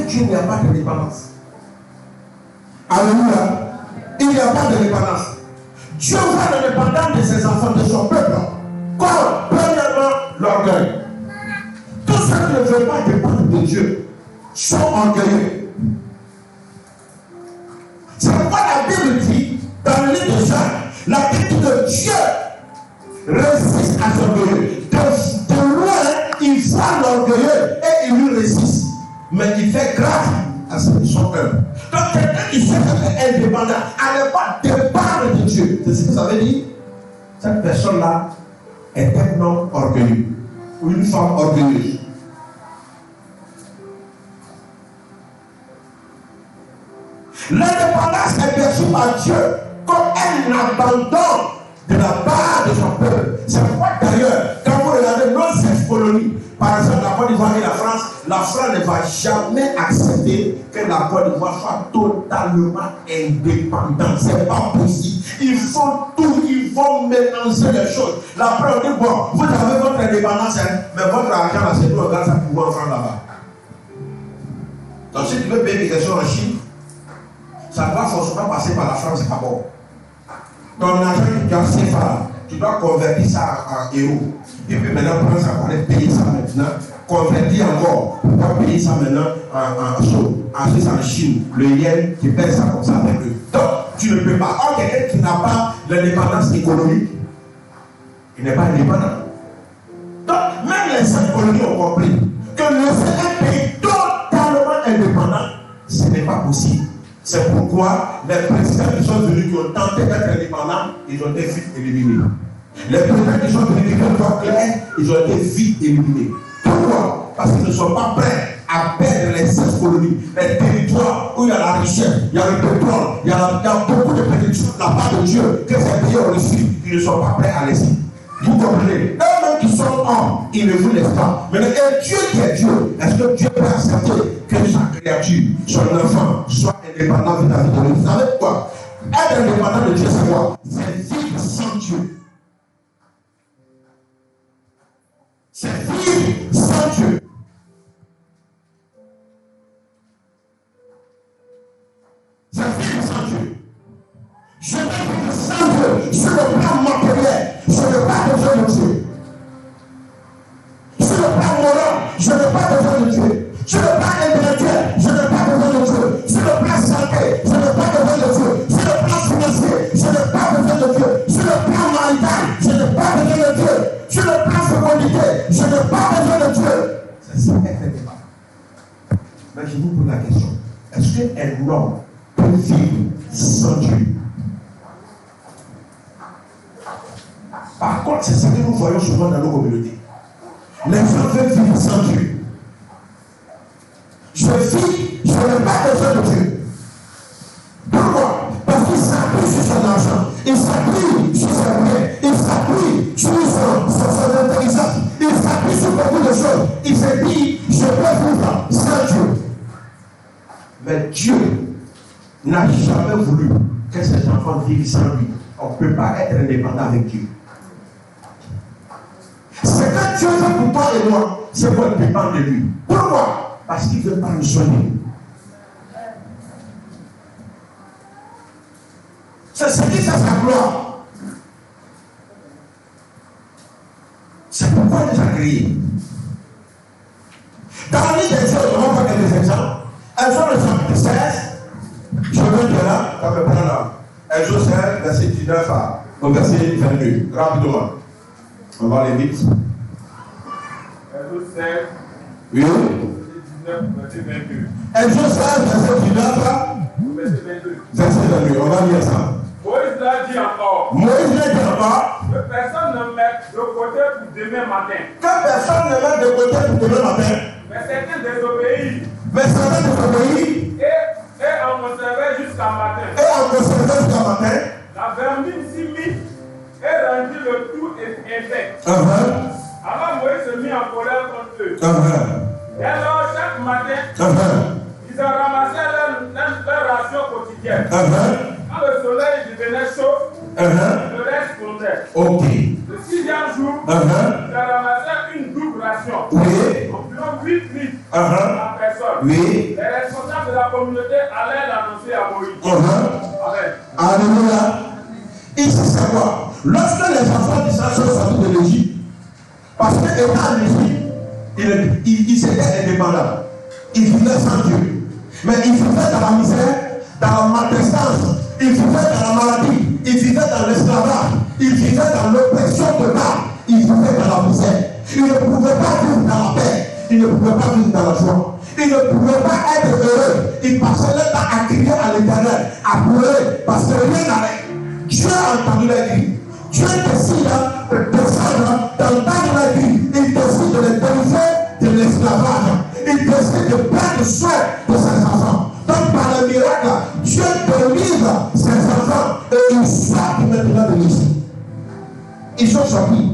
Dieu, il n'y a pas de dépendance. Alléluia. Il n'y a pas de dépendance. Dieu voit le dépendant de ses enfants, de son peuple. Comme, premièrement, l'orgueil. Tous ceux qui ne veulent pas dépendre de Dieu sont orgueilleux. C'est pourquoi la Bible dit, dans le livre de Jacques, la Bible dit que Dieu résiste à l'orgueilleux. De loin, il voit l'orgueilleux et il lui résiste. Mais il fait grâce à ceux qui sont humbles. Donc quelqu'un qui cherche à être indépendant, à ne pas dépendre de Dieu. C'est ce que ça veut dire. Cette personne-là est un homme orgueilleux ou une femme orgueilleuse. L'indépendance est perçue par Dieu comme un abandon de la part de son peuple. C'est pourquoi d'ailleurs, quand vous regardez nos ex-colonies, par exemple la Côte d'Ivoire et la France ne va jamais accepter que la Côte d'Ivoire soit totalement indépendante. C'est pas possible. Ils font tout, ils vont mélanger les choses. La preuve dit, bon, vous avez votre indépendance, hein, mais votre argent, là, c'est tout grâce à pouvoir en France là-bas. Donc si tu veux payer quelque chose en Chine, ça doit forcément passer par la France d'abord. Ton argent que tu as CFA, tu dois convertir ça en euros. Et puis maintenant, prendre ça pour aller payer ça maintenant. Convertir encore. Tu dois payer ça maintenant en saut. Ensuite en Chine. Le yen, tu payes ça comme ça avec eux. Donc, tu ne peux pas. Or, quelqu'un qui n'a pas l'indépendance économique, il n'est pas indépendant. Donc, même les 5 colonies ont compris que laisser un pays totalement indépendant, ce n'est pas possible. C'est pourquoi les présidents qui sont venus, qui ont tenté d'être indépendants, ils ont été vite éliminés. Les présidents qui sont venus, qui ont été clairs, ils ont été vite éliminés. Pourquoi? Parce qu'ils ne sont pas prêts à perdre les 16 colonies, les territoires où il y a la richesse, il y a le pétrole, il y a beaucoup de bénédictions de la part de Dieu que ces pays ont reçu. Ils ne sont pas prêts à laisser. Vous comprenez? Eux-mêmes qui sont hommes, ils ne vous laissent pas. Mais Dieu qui est Dieu, est-ce que Dieu peut accepter que sa créature, son enfant, soit indépendant vis-à-vis de lui? Vous savez quoi? Être indépendant de Dieu, c'est quoi? C'est vivre sans Dieu. C'est vivre sans Dieu. C'est vivre sans Dieu. Je vais vivre sans Dieu sur le plan matériel. Je n'ai pas besoin de Dieu. Sur le plan moral, je n'ai pas besoin de Dieu. Sur le plan intellectuel, je n'ai pas besoin de Dieu. Sur le plan santé, je n'ai pas besoin de Dieu. Sur le plan financier, je n'ai pas besoin de Dieu. Sur le plan marital, je n'ai pas besoin de Dieu. Sur le plan fécondité, je n'ai pas besoin de Dieu. C'est ça qu'elle fait pas. Mais je vous pose la question. Est-ce qu'un homme peut vivre sans Dieu? Par contre, c'est ça que nous voyons souvent dans nos communautés. Les gens veulent vivre sans Dieu. Je vis, je n'ai pas besoin de Dieu. Pourquoi? Parce qu'il s'appuie sur son argent, il s'appuie sur ses biens, il s'appuie sur son intelligence, il s'appuie sur beaucoup de choses. Il se dit, je peux vivre sans Dieu. Mais Dieu n'a jamais voulu que ses enfants vivent sans lui. On ne peut pas être indépendant avec Dieu. C'est que Dieu fait pour toi et moi, c'est pour dépendre de lui. Pourquoi? Parce qu'il ne veut pas nous soigner. C'est ce qui fait sa gloire. C'est pourquoi il nous a créés. Dans la vie des choses, on va prendre quelques exemples. Exode le chapitre 16, je veux dire là, ça peut prendre là. Exode 16, verset 19 au verset 22. Rapidement. On va aller vite. Exode 16, oui. Verset 19, verset 22. Exode 16, verset 19 Verset 22. verset 22. On va lire ça. Moïse l'a dit encore. Moïse l'a dit encore. Que personne ne mette de côté pour demain matin. Que personne ne mette de côté pour demain matin. Mais certains désobéissent. Mais certains désobéissent. Et en conservaient jusqu'à matin. Et en conservaient jusqu'à matin. La vermine s'y mit et rendit le tout infect. Alors Moïse se mit en colère contre eux. Et alors chaque matin, ils ont ramassé leur ration quotidienne. Quand le soleil devenait chaud, le reste fondait. Ok. Le 6e jour, ils ont ramassé une double ration. Oui. Environ 8 litres par personne. Oui. les responsables de la communauté allaient l'annoncer à Moïse. Amen. Alléluia. Ici, c'est quoi? Lorsque les enfants d'Israël sont sortis de l'Égypte, parce qu'étant en Égypte, ils étaient indépendants. Ils vivaient sans Dieu. Mais ils vivaient dans la misère, dans la maltraitance, ils vivaient dans la maladie, ils vivaient dans l'esclavage, ils vivaient dans l'oppression totale, ils vivaient dans la misère. Ils ne pouvaient pas vivre dans la paix, ils ne pouvaient pas vivre dans la joie. Ils ne pouvaient pas être heureux. Ils passaient leur temps à crier à l'Éternel, à pleurer, parce que rien n'allait. Dieu a entendu les cris. Dieu décide de descendre, d'entendre les cris. Il décide de les délivrer de l'esclavage. Il décide de prendre soin de ses enfants. Donc par le miracle, Dieu délivre ses enfants et ils sortent maintenant de l'Égypte. Ils sont sortis.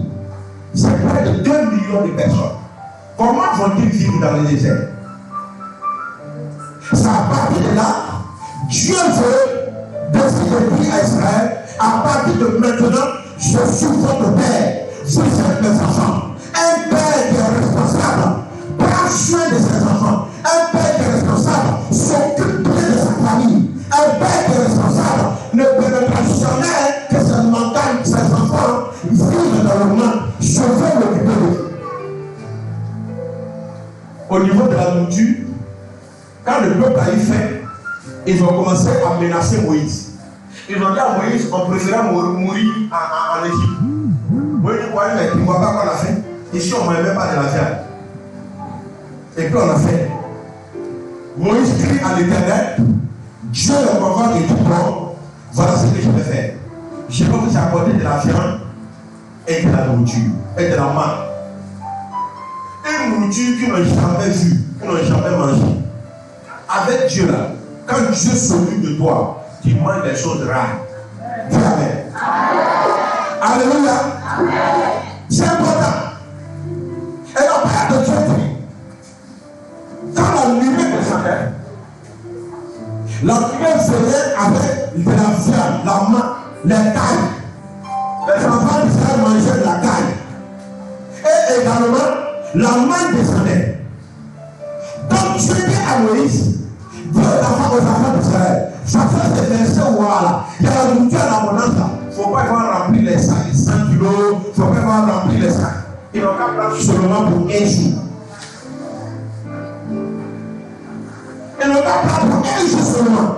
C'est près de 2 millions de personnes. Comment vont-ils vivre dans le désert? C'est à partir de là, Dieu veut décider de dire à Israël, à partir de maintenant, je suis votre père, vous êtes mes enfants. Un père qui est responsable prend soin de ses enfants. Un père qui est responsable s'occupe bien de sa famille. Un père qui est responsable ne permettra jamais que ses montagnes, ses enfants vivent dans le monde. Je veux m'occuper d'eux. Au niveau de la nourriture, quand le peuple a eu faim, ils ont commencé à menacer Moïse. Ils ont dit à Moïse, on préférait mourir en Égypte. Moïse dit, mais tu ne vois pas qu'on a fait. Ici, on ne mange même pas de la viande. Et puis on a fait. Moïse crie à l'Éternel. Dieu le convoque et dit, bon, voilà ce que je vais faire. Je vais vous apporter de la viande et de la nourriture et de la manne. Une nourriture qu'ils n'ont jamais vue, qu'ils n'ont jamais mangée. Avec Dieu là, quand Dieu s'occupe de toi, tu manges des choses rares. Dis Amen. Alléluia. C'est important. Et la parole de Dieu dit, quand la lumière descendait, la lumière venait avec de la viande, la main, les cailles. Les enfants d'Israël mangeaient de la caille. Et également, la main descendait. Donc Dieu dit à Moïse, dis aux enfants d'Israël, ça fait des versets où voilà, il y a la nourriture en abondance là. Il ne faut pas qu'on remplir les sacs de 100 kilos, il ne faut pas qu'on remplir les sacs. Ils n'ont qu'à prendre seulement pour un jour. Ils n'ont qu'à prendre pour un jour seulement.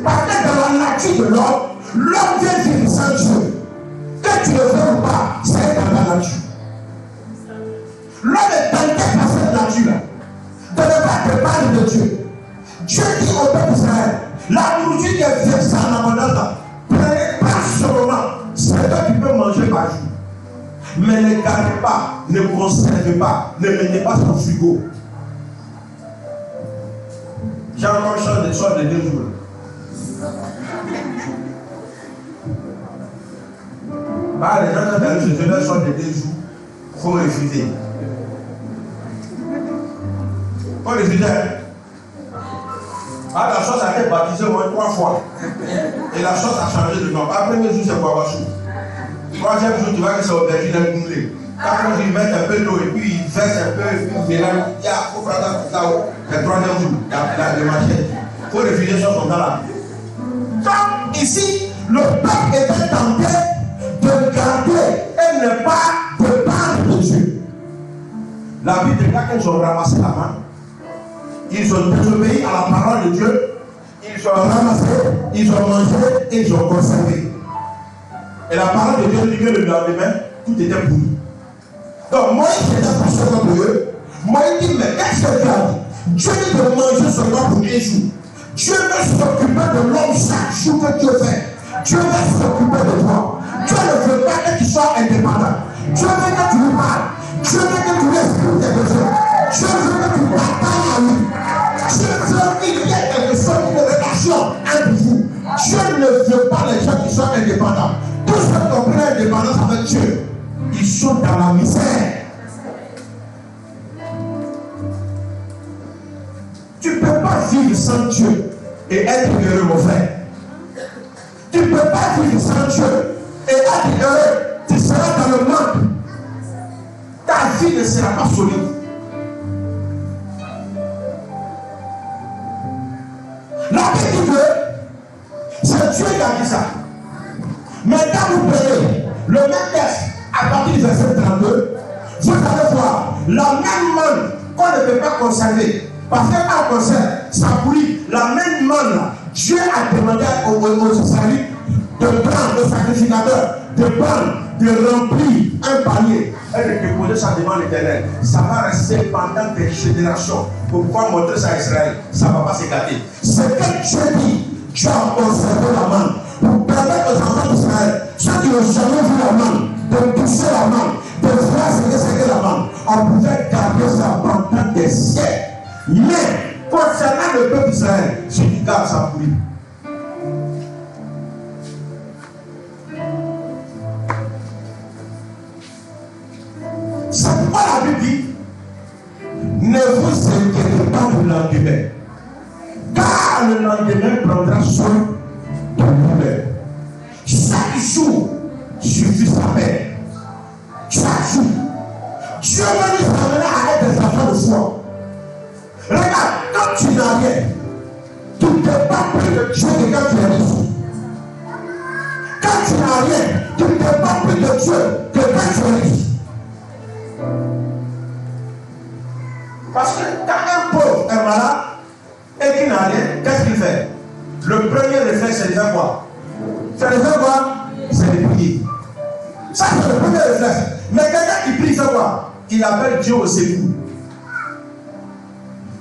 Parce que dans la nature de l'homme vient vivre sans Dieu. Que tu le veux ou pas, c'est dans la nature. L'homme est tenté par cette nature-là de ne pas te parler de Dieu. Dieu dit au peuple d'Israël, la nourriture qui est versée en abondance, prenez pas seulement, c'est que tu peux manger par jour. Mais ne gardez pas, ne conservez pas, ne mettez pas sur le frigo. J'ai encore changé de sorte de 2 jours. Bah, les gens qui arrivent chez eux, leur sorte de 2 jours, il faut refuser. Faut refuser. Ah, la chose a été baptisée au moins 3 fois. Et la chose a changé de nom. Après, premier jour, c'est Guabachou. 3e jour, tu vois que c'est aubergine et goulé. 4e jour, ils mettent un peu d'eau et puis ils versent un peu et puis ils mélangent. Il y a faut faire là-haut. Le 3e jour, il y a des machines. Il faut refuser sur son là. Donc, ici, le peuple était tenté de garder et ne pas dépendre de Dieu. La Bible dit qu'ils ont ramassé la main. Ils ont désobéi à la parole de Dieu. Ils ont ramassé, ils ont mangé et ils ont conservé. Et la parole de Dieu dit que le lendemain, tout était pourri. Donc Moïse était passé comme eux. Moïse dit, mais qu'est-ce que Dieu a dit? Dieu dit de manger seulement pour un jour. Dieu veut s'occuper de l'homme chaque jour que Dieu fait. Dieu veut s'occuper de toi. Dieu ne veut pas que tu sois indépendant. Dieu veut que tu lui parles. Dieu veut que tu lui exprimes tes besoins. Dieu veut que tu partages à lui. Dieu veut qu'il y ait quelque chose, une relation entre vous. Dieu ne veut pas les gens qui sont indépendants. Tous ceux qui ont pris l'indépendance avec Dieu, ils sont dans la misère. Tu ne peux pas vivre sans Dieu et être heureux, mon frère. Tu ne peux pas vivre sans Dieu et être heureux. Tu seras dans le manque. Ta vie ne sera pas solide. Maintenant, vous prenez le même texte à partir du verset 32. Vous allez voir la même manne qu'on ne peut pas conserver. Parce que quand on conserve, ça pourrit. La même manne là, Dieu a demandé aux Israélites de prendre le sacrificateur, de prendre, de remplir un panier et de déposer ça devant l'Éternel. Ça va rester pendant des générations pour pouvoir montrer ça à Israël. Ça ne va pas s'écarter. Ce que Dieu dit, Dieu a conservé la manne pour permettre aux enfants d'Israël, ceux qui n'ont jamais vu la manne, de toucher la manne, de voir ce que c'est que la manne. On pouvait garder ça pendant des siècles. Mais concernant le peuple d'Israël, si tu gardes ça pour lui. C'est pourquoi la Bible dit ne vous inquiétez pas du lendemain, car le lendemain prendra soin de lui-même. Chaque jour suffit sa peine. Chaque jour. Dieu va nous amener à être des enfants de foi. Regarde, quand tu n'as rien, tu ne t'es pas plus de Dieu que quand tu es riche. Quand tu n'as rien, tu ne t'es pas plus de Dieu que quand tu es riche. Parce que quand un pauvre est malade et qu'il n'a rien, qu'est-ce qu'il fait? Le premier réflexe, c'est de faire quoi? C'est de faire quoi? C'est de prier. Ça, c'est le premier réflexe. Mais quelqu'un qui prie, fait quoi? Il appelle Dieu au secours.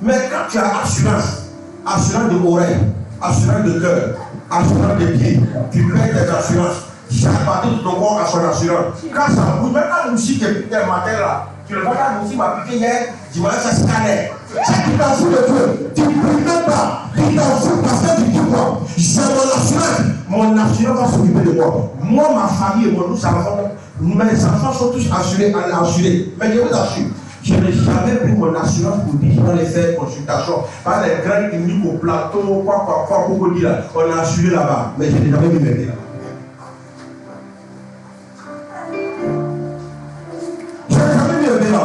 Mais quand tu as assurance, assurance de oreille, assurance de cœur, assurance de pied, tu payes tes assurances. Chaque partie de ton corps a son assurance. Quand ça bouge, même quand Moussi qui est piqué le matin là, tu le vois quand Moussi m'a piqué hier, tu vois ça scanner. C'est qui t'en fout de Dieu. Tu ne pries même pas. Tu t'en fous parce que tu dis quoi? J'ai mon assurance. Mon assurance va s'occuper de moi. Moi, ma famille et mon enfant, mes enfants sont tous assurés. Mais je vous assure, je n'ai jamais pris mon assurance pour dire je vais aller faire consultation. Par les grands cliniques au plateau, on a assuré là-bas. Mais je n'ai jamais vu mes là. Je n'ai jamais vu mes là.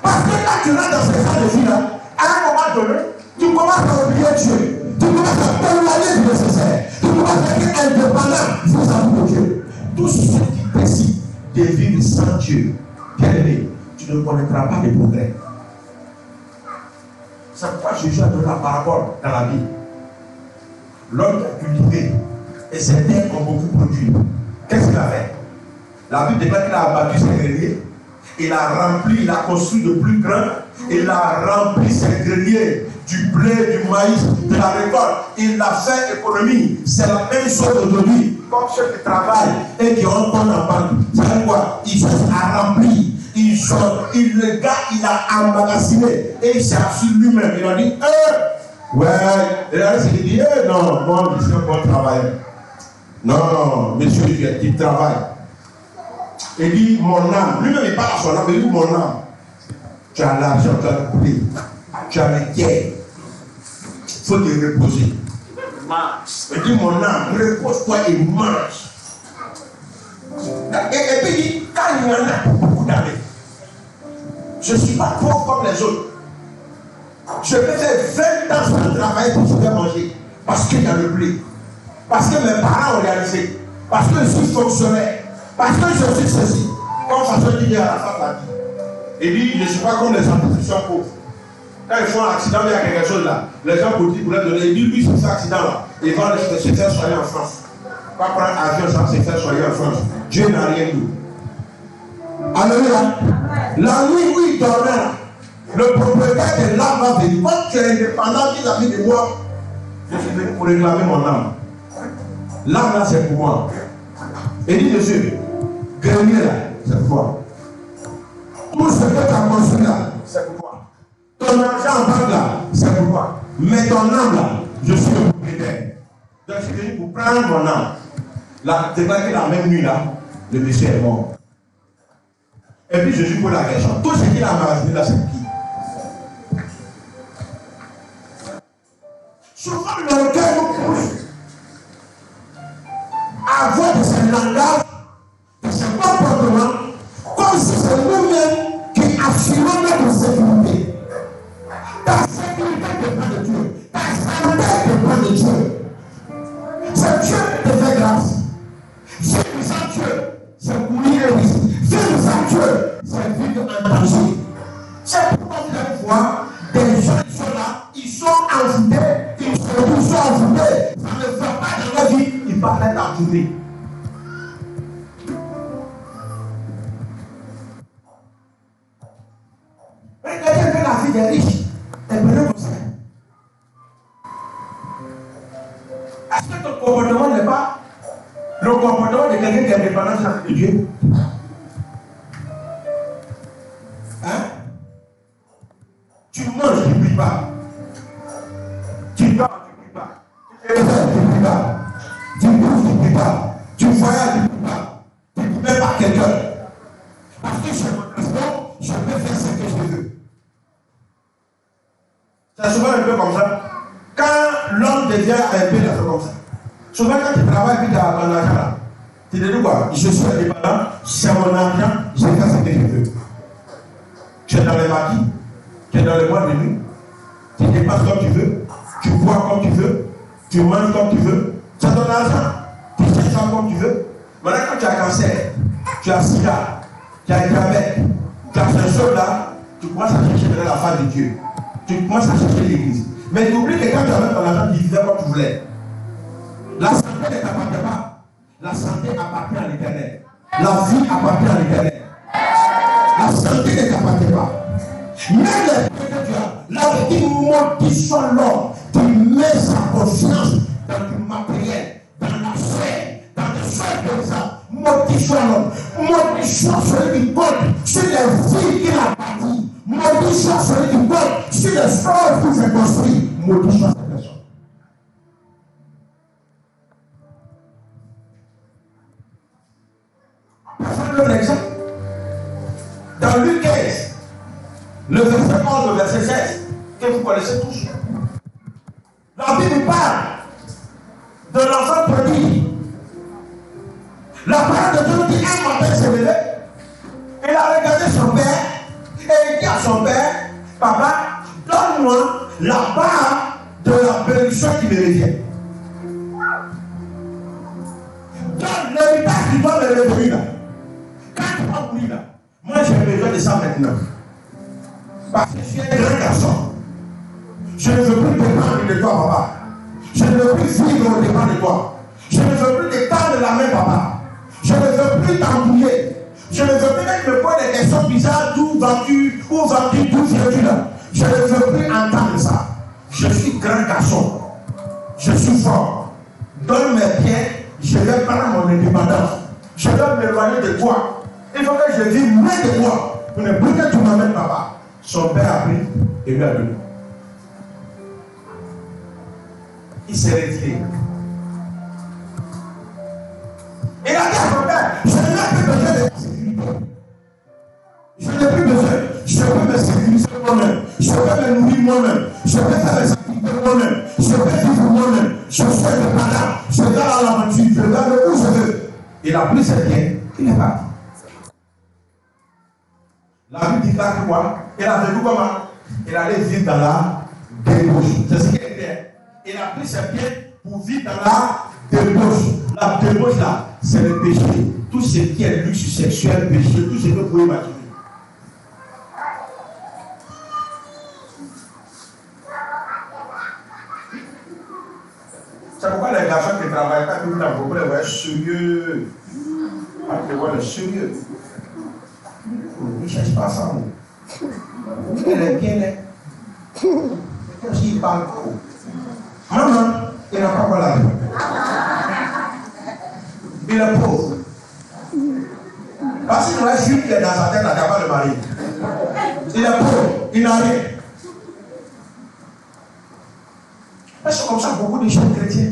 Parce que quand tu rentres dans ces cas de vie là, à un moment donné, tu commences à oublier Dieu. Tu commences à t'éloigner du nécessaire. Tu commences à être indépendant vis-à-vis de Dieu. Tout ce qui décide de vivre sans Dieu, bien aimé, tu ne connaîtras pas de progrès. C'est pourquoi Jésus a donné la parabole dans la Bible. L'homme qui a cultivé et ses terres ont beaucoup produit. Qu'est-ce qu'il a fait? La Bible déclare qu'il a abattu ses greniers, il a rempli, il a construit de plus grands, il a rempli ses greniers du blé, du maïs, de la récolte. Il a fait économie. C'est la même chose aujourd'hui. Comme ceux qui travaillent et qui ont ton en banque. Vous savez quoi? Ils sont à remplir. Le gars, il a emmagasiné et il s'est assis lui-même. Il a dit, ouais. Et là, il dit, non, moi, je suis un bon travailleur. Non, monsieur, il travaille. Il dit, mon âme. Lui-même, il parle à son âme. Il dit, mon âme. Tu as l'argent, tu as le coupé. Tu as les guerres. Il faut te reposer. Il dit, mon âme, repose-toi et mange. Et puis il dit, quand il y en a beaucoup d'années, je ne suis pas pauvre comme les autres. Je peux faire 20 ans sans travailler pour pouvoir manger. Parce qu'il y a le blé. Parce que mes parents ont réalisé. Parce que je suis fonctionnaire. Parce que je suis ceci. Comme façon dit à la femme l'a dit. Il dit, je ne suis pas comme les institutions pauvres. Quand ils font un accident, il y a quelque chose là. Les gens politiques voulaient donner. Il dit, lui, c'est cet accident là. Il va se faire soigner en France. Pas prendre avion sans se faire soigner en France. Dieu n'a rien dit. Alléluia. La nuit où il dormait là, le propriétaire de l'âme va venir. Quand tu es indépendant vis-à-vis de moi, je suis venu pour réclamer mon âme. L'âme là, c'est pour moi. Et dit, monsieur, grenier là, c'est pour toi. Tout ce que tu as construit là, c'est pour toi. Ton argent en banque là, c'est pour toi. Mais ton âme là, je suis le propriétaire. Donc je suis venu pour prendre mon âme. Là, c'est vrai que la même nuit là, le monsieur est mort. Et puis Jésus pose la question. Tout ce qu'il a emmagasiné là, c'est qui? Souvent le cœur nous pousse à avoir de ce langage, de ce comportement, comme si c'est nous-mêmes qui assurons notre sécurité. Ta sécurité dépend de Dieu. Ta santé dépend de Dieu. C'est Dieu qui te fait grâce. quelqu'un qui est dépendant de Dieu? Hein? Tu manges, tu ne pries pas. Tu dors, tu ne pries pas. Tu te réveilles, tu ne pries pas. Tu bouges, tu ne pries pas. Tu voyages, tu ne pries pas. Tu ne pries pas quelqu'un. Parce que je mon transport, je peux faire ce que je veux. C'est souvent un peu comme ça. Quand l'homme devient un peu comme ça. Souvent quand tu travailles puis tu as ton argent là, tu te dis quoi? Je suis indépendant, c'est mon argent, je fais ce que je veux. Tu es dans les maquis, tu es dans le mois de nuit, tu dépasses comme tu veux, tu bois comme tu veux, tu manges comme tu veux, c'est ton argent, tu cherches ça comme tu veux. Maintenant quand tu as cancer, tu as sida, tu as diabète, tu as ce chose là, tu commences à chercher la face de Dieu. Tu commences à chercher l'église. Mais tu oublies que quand tu avais ton argent, tu vivais comme tu voulais. La santé ne t'appartient pas. La santé appartient à l'Éternel. La vie appartient à l'Éternel. La santé ne t'appartient pas. Même les que tu as, là où tu maudissons l'homme, tu mets sa confiance dans du matériel, dans la chair, dans des choses comme ça. Maudissons l'homme. Maudissons celui qui compte sur les vies qu'il a bâties. Maudissons celui qui compte sur les choses qu'il s'est construit. Maudissons cette personne. Un exemple. Dans Luc 15, le verset 11 au verset 16, que vous connaissez tous. La Bible parle de l'enfant prodigue. La parole de Dieu dit un matin s'est levé, il a regardé son père et il dit à son père, papa, donne-moi la part de la bénédiction qui me revient. Donne l'héritage qui doit me revenir. Quand tu vas mourir là, moi j'ai besoin de ça maintenant. Parce que je suis un grand garçon. Je ne veux plus dépendre de toi, papa. Je ne veux plus vivre au dépend de toi. Je ne veux plus t'étendre la main, papa. Je ne veux plus t'embrouiller. Je ne veux plus mettre me poser des questions bizarres. D'où vas-tu? Où vas-tu? D'où viens-tu là? Je ne veux plus entendre ça. Je suis grand garçon. Je suis fort. Donne mes pieds, je vais prendre mon indépendance. Je vais m'éloigner de toi. Il faut que je vive loin de toi. Pour ne plus que tu m'amènes, papa. Son père a pris et lui a donné. Il s'est retiré. Il a dit à son père, je n'ai plus besoin de sécurité. Je n'ai plus besoin. Je peux me sécuriser moi-même. Je peux me nourrir moi-même. Je peux faire mes activités moi-même. Je peux vivre moi-même. Je suis indépendant. Je vais à l'aventure. Je vais où je veux. Il a pris ses biens. Il est parti. La Bible dit là que quoi? Il a vécu comment? Il allait vivre dans la débauche. C'est ce qu'il était. Il a pris ses biens pour vivre dans la débauche. La débauche là, c'est le péché. Tout ce qui est luxe sexuel, péché, tout ce que vous pouvez imaginer. C'est pourquoi les garçons qui travaillent, quand ils ont un problème, ils vont être sérieux. Quand ils vont être sérieux. Il ne cherche pas ça. Il est bien là. Comme s'il parle trop. Maman, il n'a pas quoi la vie. Il est pauvre. Parce qu'il reste une qui est dans sa tête, il n'a pas de mari. Il est pauvre, il n'a rien. C'est comme ça beaucoup de jeunes chrétiens.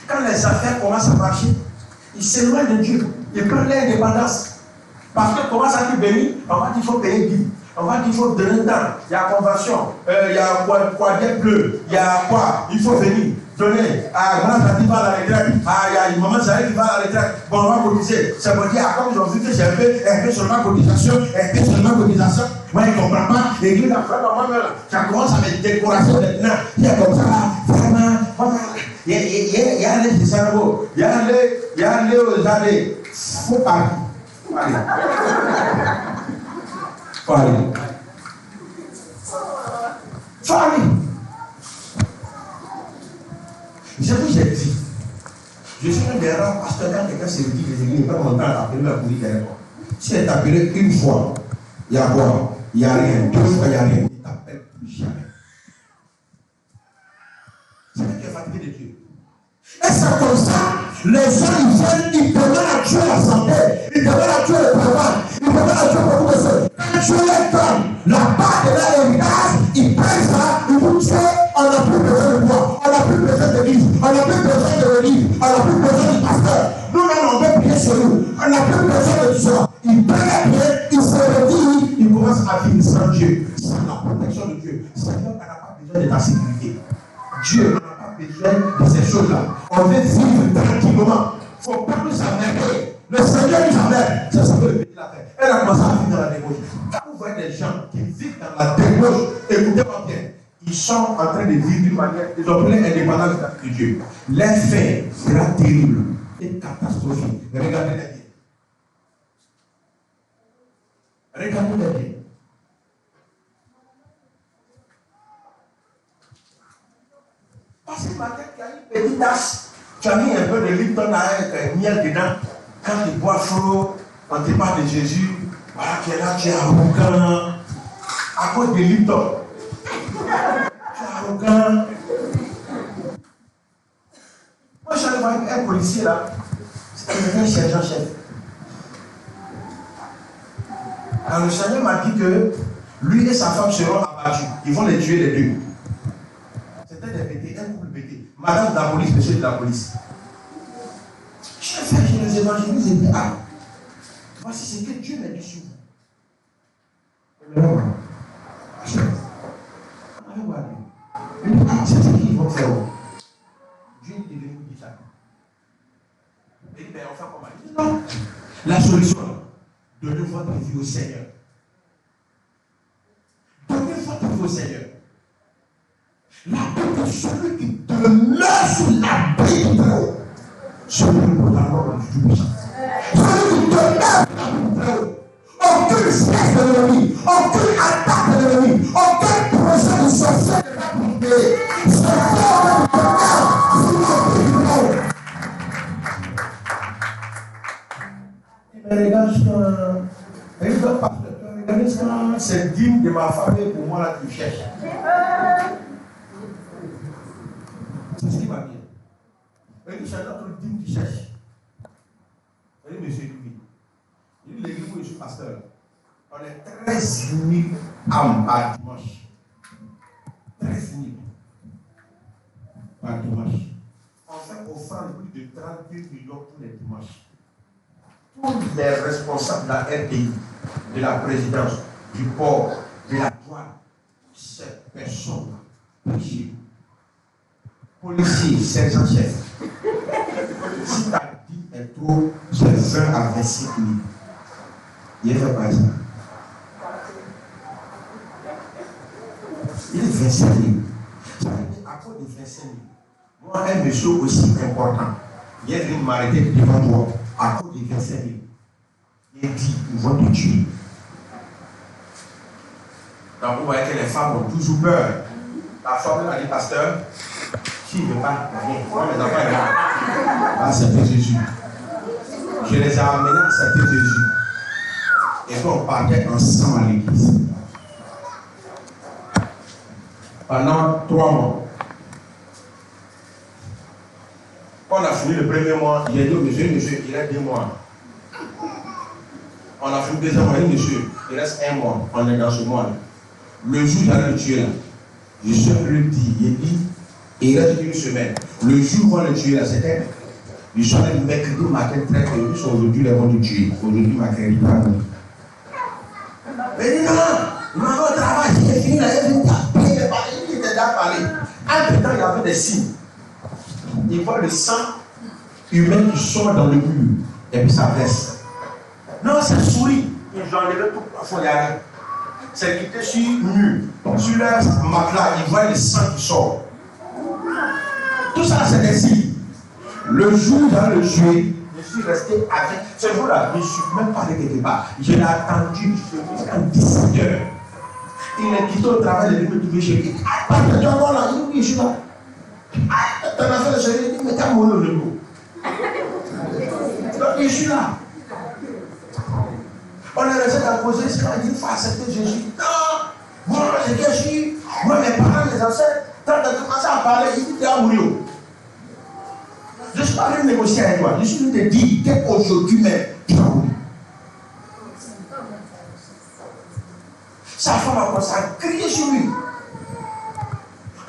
Quand les affaires commencent à marcher, ils s'éloignent de Dieu. Ils prennent l'indépendance. Parce que comment ça tu bénis? On va dire qu'il faut payer 10. On va dire qu'il faut donner un temps. Il y a convention. Il y a quoi des bleus. Il y a quoi? Il faut venir. Donner. Ah, grand tati va à la retraite. Ah, il y a une maman qui va à la retraite. Bon, on va cotiser. Ça veut dire, comme ils ont vu que j'ai un peu seulement cotisation. Moi, il ne comprend pas. L'église a fait normalement là. Ça commence à mettre des décorations maintenant. Il y a comme ça là. Vraiment. Il y a les cerveaux. Il y a les aux années. Faut parler. Faut aller. Je vous ai dit, je suis un des rares pasteurs quand quelqu'un se dit que les églises pas mon temps à appeler la police derrière toi. Si elle t'appelle une fois, il y a quoi? Il n'y a rien. 2 fois, il n'y a rien. Il ne t'appelle plus jamais. C'est que tu es fatigué de Dieu. Et c'est comme ça, Les gens, ils viennent, ils demandent à Dieu la santé, ils demandent à Dieu le travail, ils demandent à Dieu beaucoup de choses. Quand Dieu les donne la part de leur héritage, ils prennent ça, ils vont Dieu, on n'a plus besoin de moi, on n'a plus besoin de l'église, on n'a plus besoin de l'église, on n'a plus besoin du pasteur. Nous-mêmes, on veut prier sur nous, on n'a plus besoin de tout ça. Ils prennent bien, ils se retirent, ils commencent à vivre sans Dieu, sans la protection de Dieu. Seigneur, on n'a pas besoin de ta sécurité. Dieu n'a pas besoin de ces choses-là. On veut vivre tranquillement. Il ne faut pas nous s'emmerder. Le Seigneur nous emmerde. Ça veut le pays la paix. Elle a commencé à vivre dans la débauche. Quand vous voyez des gens qui vivent dans la débauche, écoutez-moi bien. Ils sont en train de vivre d'une manière, ils ont plein indépendance de Dieu. L'effet sera terrible et catastrophique. Regardez-les bien. Regardez-les bien. Parce que ma tête, il y a une petite tasse. Tu as mis un peu de Lipton avec miel dedans. Quand tu bois chaud, quand tu parles de Jésus, voilà, tu es là, tu es arrogant. À cause de Lipton. Tu es arrogant. Moi, j'allais voir un policier là. C'était un sergent-chef. Alors le Seigneur m'a dit que lui et sa femme seront abattus. Ils vont les tuer les deux. C'était des bêtés, un couple bêté. Madame de la police, monsieur de la police. Je les évangélise et dis, ah, voici ce que Dieu m'a dit sur vous. Il dit, ah, c'est ce qu'ils vont faire. Dieu est devenu dit ça. Il dit, ben on fait comment? Il dit, non. La solution, donnez votre vie au Seigneur. Donnez votre vie au Seigneur. La Bible de celui qui demeure sous l'abri du Très-Haut. Celui qui peut avoir du tout puissant. Celui qui demeure sous l'abri du Très-Haut. Aucune espèce de l'ennemi, aucune attaque de l'ennemi, aucun projet de sorcier ne va tomber. Ce corps demeure sous l'abri du Très-Haut. Mais regarde, c'est digne de ma famille pour moi là qui cherche. C'est ce qui m'a dit. Il dit, c'est notre digne qui cherche. Il dit, monsieur Louis. Il dit, l'église où je suis pasteur, on est 13 000 âmes par dimanche. 13 000 par dimanche. On fait offrande plus de 38 millions tous les dimanches. Tous les responsables de la RDI, de la présidence, du port, de la douane, cette personne-là, policier, sergent-chef. Si ta vie est trop, c'est 20 à 25 000. Il ne fait pas ça. Il est 25 000. Ça veut dire, à cause de 25 000, moi, un monsieur aussi important, il est venu m'arrêter devant toi, à cause de 25 000. Il dit, ils vont te tuer. Donc, vous voyez que les femmes ont toujours peur. La femme a dit, pasteur, s'il ne veut pas rien, moi, mes enfants, ils vont accepter Jésus. Je les ai amenés à accepter Jésus. Et puis, on partait ensemble à l'église. Pendant 3 mois. Quand on a fini le premier mois, j'ai dit au monsieur, il reste 2 mois. On a fini le deuxième mois, il dit, monsieur, il reste 1 mois. On est dans ce mois-là. Le jour où j'allais le tuer là, je suis le dit, il dit, et il reste 1 semaine. Le jour où on le tuer là, c'était, je suis allé le mercredi matin très tôt, aujourd'hui, ils vont le tuer. Aujourd'hui, mercredi, pas nous. Mais non, il m'a fait un travail, j'ai fini là, il était déjà parlé. Entre temps, il y avait des signes. Il voit le sang humain qui sort dans le mur, et puis ça blesse. Non, c'est souris. Ils ont enlevé tout le plafond derrière. C'est quitté sur le mur. Sur leur matelas, ils voient le sang qui sort. Tout ça, c'est des signes. Le jour dans le tuer, je suis resté avec. Ce jour-là, je ne suis même pas allé quelque part. Je l'ai attendu jusqu'à 17 heures. Il est quitté au travail, il me trouver chez lui. Ah, tu vas voir là, il dit oui, je suis là. Ah, tu as fait le chéri, il dit mais t'as mon nom de nous. Donc, je suis là. On est resté à poser, il dit il faut accepter Jésus. Non, moi, je suis. Moi, mes parents, les ancêtres, quand tu as commencé à parler, il dit tu as mouru. Je ne suis pas venu négocier avec toi. Je suis venu te dire qu'aujourd'hui même, tu vas mourir. Sa femme a commencé à crier sur lui.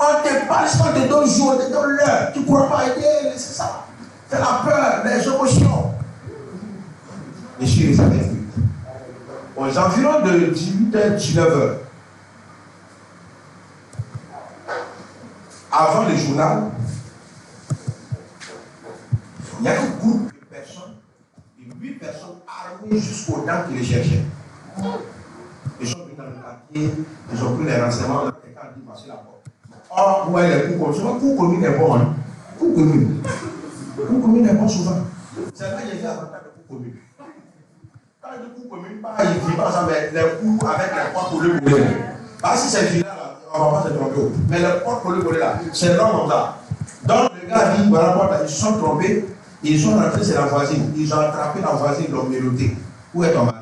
On te parle, on te donne jour, on te donne l'heure. Tu ne pourras pas aider, c'est ça. C'est la peur, les émotions. Je suis resté avec lui. Aux environs de 18h, 19h, avant le journal, il y a un groupe de personnes, de 8 personnes armées jusqu'aux dents qui les cherchaient. Ils sont venus dans le quartier, ils ont pris les renseignements, quelqu'un a dit passer la porte. Or, vous voyez les coups communs. Coups communs est bon, hein. Coups communs. Coups communs est bon souvent. C'est là que j'ai vu avantage de coups communs. Quand il dit coups communs, pas il dit pas ça, mais les coups avec les portes pour le voler. Parce que c'est final là, on ne va pas se tromper. Mais les portes pour le voler là, c'est long comme ça. Donc le gars dit, voilà, ils se sont trompés, ils sont rentrés chez la voisine, ils ont attrapé la voisine, ils l'ont mélodé. Où est ton mari?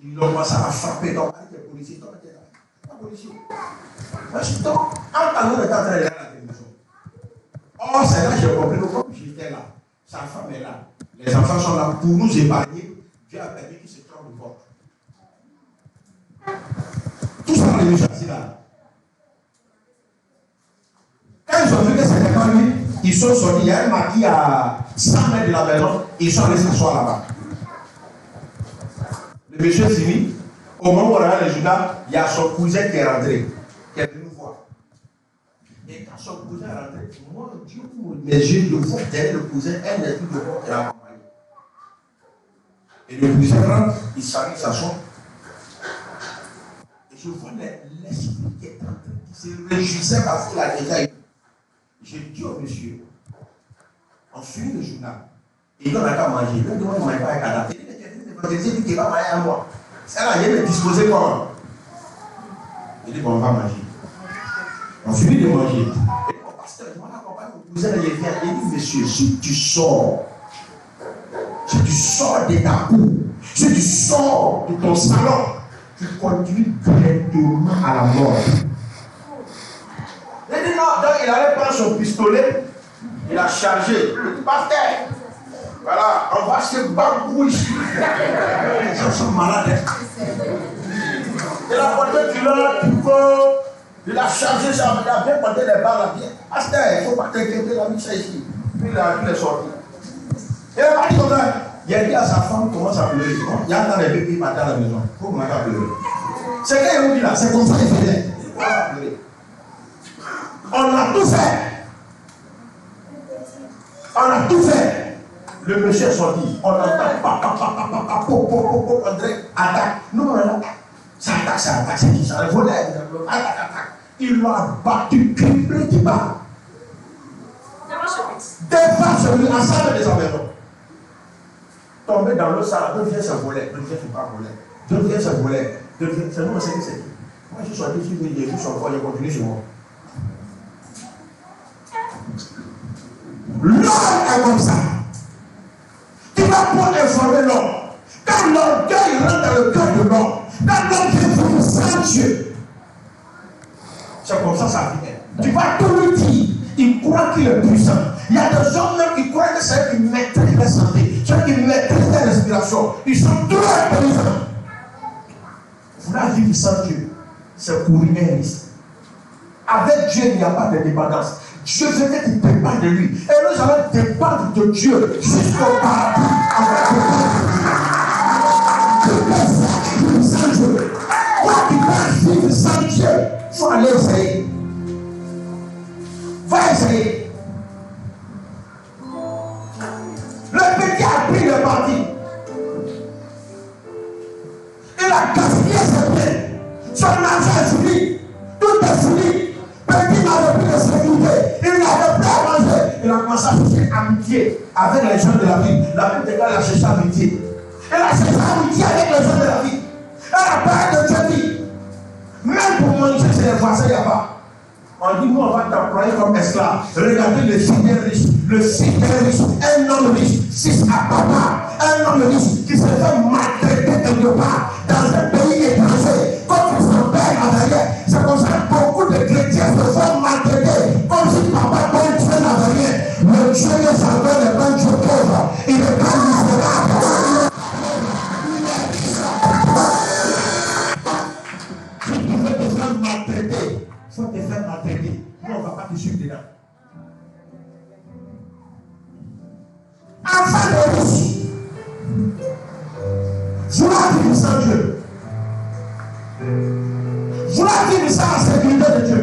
Ils l'ont commencé à frapper, donc avec les policiers, toi tu es là. Pas policier. Donc, en parlant de temps, elle est là à la télévision. Or, c'est là que j'ai compris que comme j'étais là, sa femme est là, les enfants sont là pour nous épargner. Dieu a permis qu'ils se trompent de porte. Tout ça, les gens assis là. Quand ils ont vu que c'était pas lui, ils sont sortis. Il y a un maquis à 100 mètres de la maison, ils sont allés s'asseoir là-bas. Le monsieur Simi, au moment où on a le journal, il y a son cousin qui est rentré, qui est venu voir. Et quand son cousin est rentré, moi, Dieu ouvre mes yeux, je vois derrière le cousin un esprit de mort qui l'a accompagné. Et le cousin rentre, il s'arrive, s'assoit. Et je vois l'esprit qui est en train, qui se réjouissait parce qu'il a déjà eu. J'ai dit au monsieur, on suit le journal, et il en a qu'à manger. Le demande ne mange pas un cadavre. Il dit qu'il va manger à moi. C'est là, il est disposé comment? Il dit qu'on va manger. On finit de manger. Et mon pasteur, je m'accompagne au cousin, il vient. Il dit, monsieur, si tu sors de ta cour, si tu sors de ton salon, tu conduis directement à la mort. Il dit non, donc il allait prendre son pistolet, il a chargé. Il dit, pasteur, voilà, on va se battre ici. Les gens sont malades. Il a porté du lard, il a chargé ça, il a bien porté les balles là bien. Pasteur, il ne faut pas t'inquiéter, la mission ici. Puis il est sorti. Il est parti comme ça. Il a dit à sa femme, commence à pleurer. Il y a dans les bébés qui partent à la maison. Il faut commencer à pleurer. C'est quand il dit là, c'est comme ça qu'il faisait. Il faut pas pleurer. On a tout fait. On a tout fait. Le monsieur est sorti. On entend André attaque. Nous on a ça attaque, c'est qui ça? Le volet, attaque. Il l'a battu, criblé du bas. Devant sur lui, ensemble des environs. Tomber dans l'eau, ça devient ce volet. Devient ce pas volet. Devient ce volet. C'est nous, c'est qui c'est qui? Moi, je suis sorti, j'ai vu son corps, j'ai continué sur moi. L'homme est comme ça. Tu vas pas informer l'homme. Quand l'orgueil rentre dans le cœur de l'homme, quand l'homme devient sans Dieu, c'est comme ça vient. Tu vas tout lui dire. Il croit qu'il est puissant. Il y a des hommes même qui croient que c'est eux qui maîtrisent la santé, ceux qui maîtrisent la respiration. Ils sont très intelligents. Vouloir vivre sans Dieu, c'est courir un risque. Avec Dieu, il n'y a pas de dépendance. Dieu veut que tu dépendes de lui. Et nous allons dépendre de Dieu jusqu'au paradis. Sans Dieu. Quand tu vas vivre sans Dieu, il faut aller essayer. Va essayer. Le petit a pris le parti. Il a gaspillé ses biens. Son argent est fini. Tout est fini. Petit n'avait plus de sécurité. Il n'avait plus à manger. Il a commencé à chercher amitié avec les gens de la ville. La Bible dit qu'il a cherché amitié. Il a cherché amitié avec les gens de la ville. Elle a parlé de Dieu dit. Même pour manger chez les voisins, il n'y a pas. On dit, nous, on va t'employer comme esclave. Regardez le fils d'un riche. Le fils d'un riche, un homme riche, fils à papa, un homme riche qui se fait maltraiter quelque part dans un pays étranger. Comme son père en arrière. C'est comme ça que beaucoup de chrétiens se font maltraiter. Comme si papa, bon Dieu, ça la sécurité de Dieu.